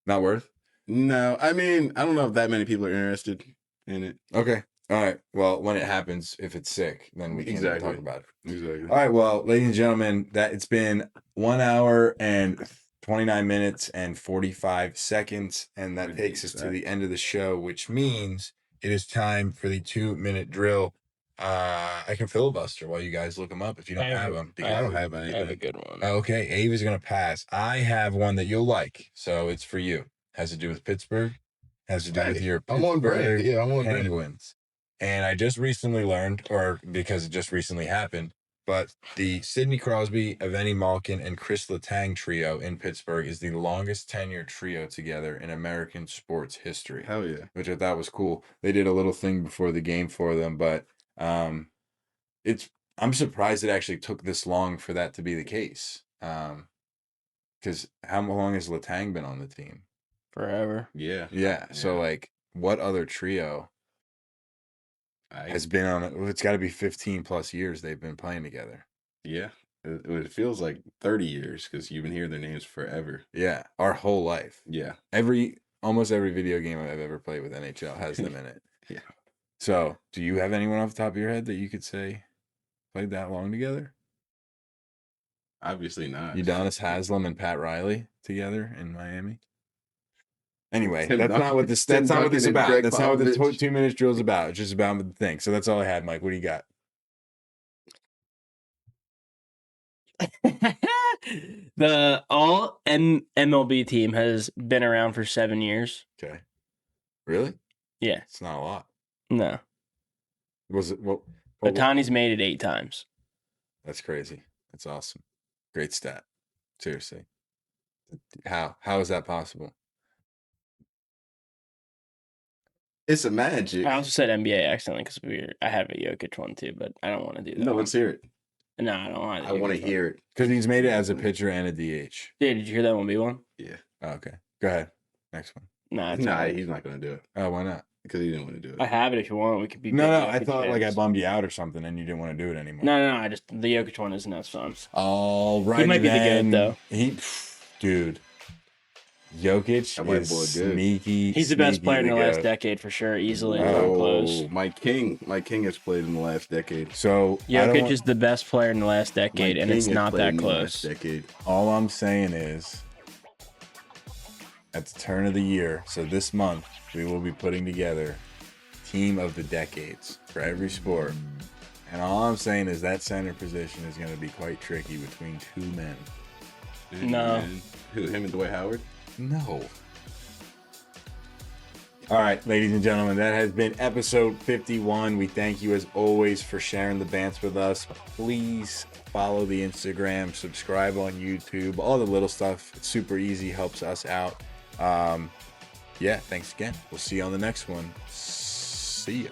not worth. No, I mean, I don't know if that many people are interested in it. Okay, all right. Well, when it happens, if it's sick, then we can Exactly. talk about it. Exactly. All right, well, ladies and gentlemen, that it's been 1 hour and 29 minutes and 45 seconds, and that takes us to the end of the show, which means it is time for the 2-minute drill. I can filibuster while you guys look them up if you don't have them. I don't have I anything. have a good one. Okay, Abe is going to pass. I have one that you'll like, so it's for you. Has to do with Pittsburgh. Has to do with your I'm on break. Pittsburgh Yeah, I'm on break. Penguins. And I just recently learned, or because it just recently happened, but the Sidney Crosby, Evgeny Malkin, and Chris Letang trio in Pittsburgh is the longest tenure trio together in American sports history, Hell yeah. which I thought was cool. They did a little thing before the game for them, but I'm surprised it actually took this long for that to be the case. Because how long has Letang been on the team? Forever. Yeah. Yeah. So like, what other trio has been on it? Well, it's got to be 15 plus years they've been playing together. Yeah. It feels like 30 years because you've been hearing their names forever. Yeah, our whole life. Yeah. Almost every video game I've ever played with NHL has them in it. Yeah. So, do you have anyone off the top of your head that you could say played that long together? Obviously not. Udonis Haslem and Pat Riley together in Miami. Anyway, Tim that's not what this. That's not what this is Duncan and about. Greg That's not what the Popovich. 2 minutes drill is about. It's just about the thing. So that's all I had, Mike. What do you got? The all MLB team has been around for 7 years. Okay. Really? Yeah. It's not a lot. No. Was it? What? Otani's made it 8 times. That's crazy. That's awesome. Great stat. Seriously. How is that possible? It's a magic. I also said NBA accidentally because I have a Jokic one too, but I don't want to do that. No, one. let's hear it. No, I don't want to. I want to hear it. Because he's made it as a pitcher and a DH. Yeah, did you hear that 1v1? Yeah. Oh, okay. Go ahead. Next one. Nah, it's Nah, fine. he's not going to do it Oh, why not? because he didn't want to do it. I have it if you want. We could be. No, big I Jokic thought like I fans. bummed you out or something and you didn't want to do it anymore. No. I just the Jokic one isn't as fun. All right. He might be the then. GOAT, Dude. Jokic That might is boy good. sneaky. He's the best player in the last goat. decade for sure, easily. Oh, Not close. Mike King has played in the last decade. So I don't Jokic want- is the best player in the last decade, Mike and King it's has not played that in the last close. decade. all I'm saying is at the turn of the year, so this month, we will be putting together team of the decades for every sport. And all I'm saying is that center position is going to be quite tricky between 2 men. No. And who, him and Dwight Howard? No. All right, ladies and gentlemen, that has been episode 51. We thank you as always for sharing the bants with us. Please follow the Instagram, subscribe on YouTube, all the little stuff. It's super easy, helps us out. Yeah, thanks again. We'll see you on the next one. See ya.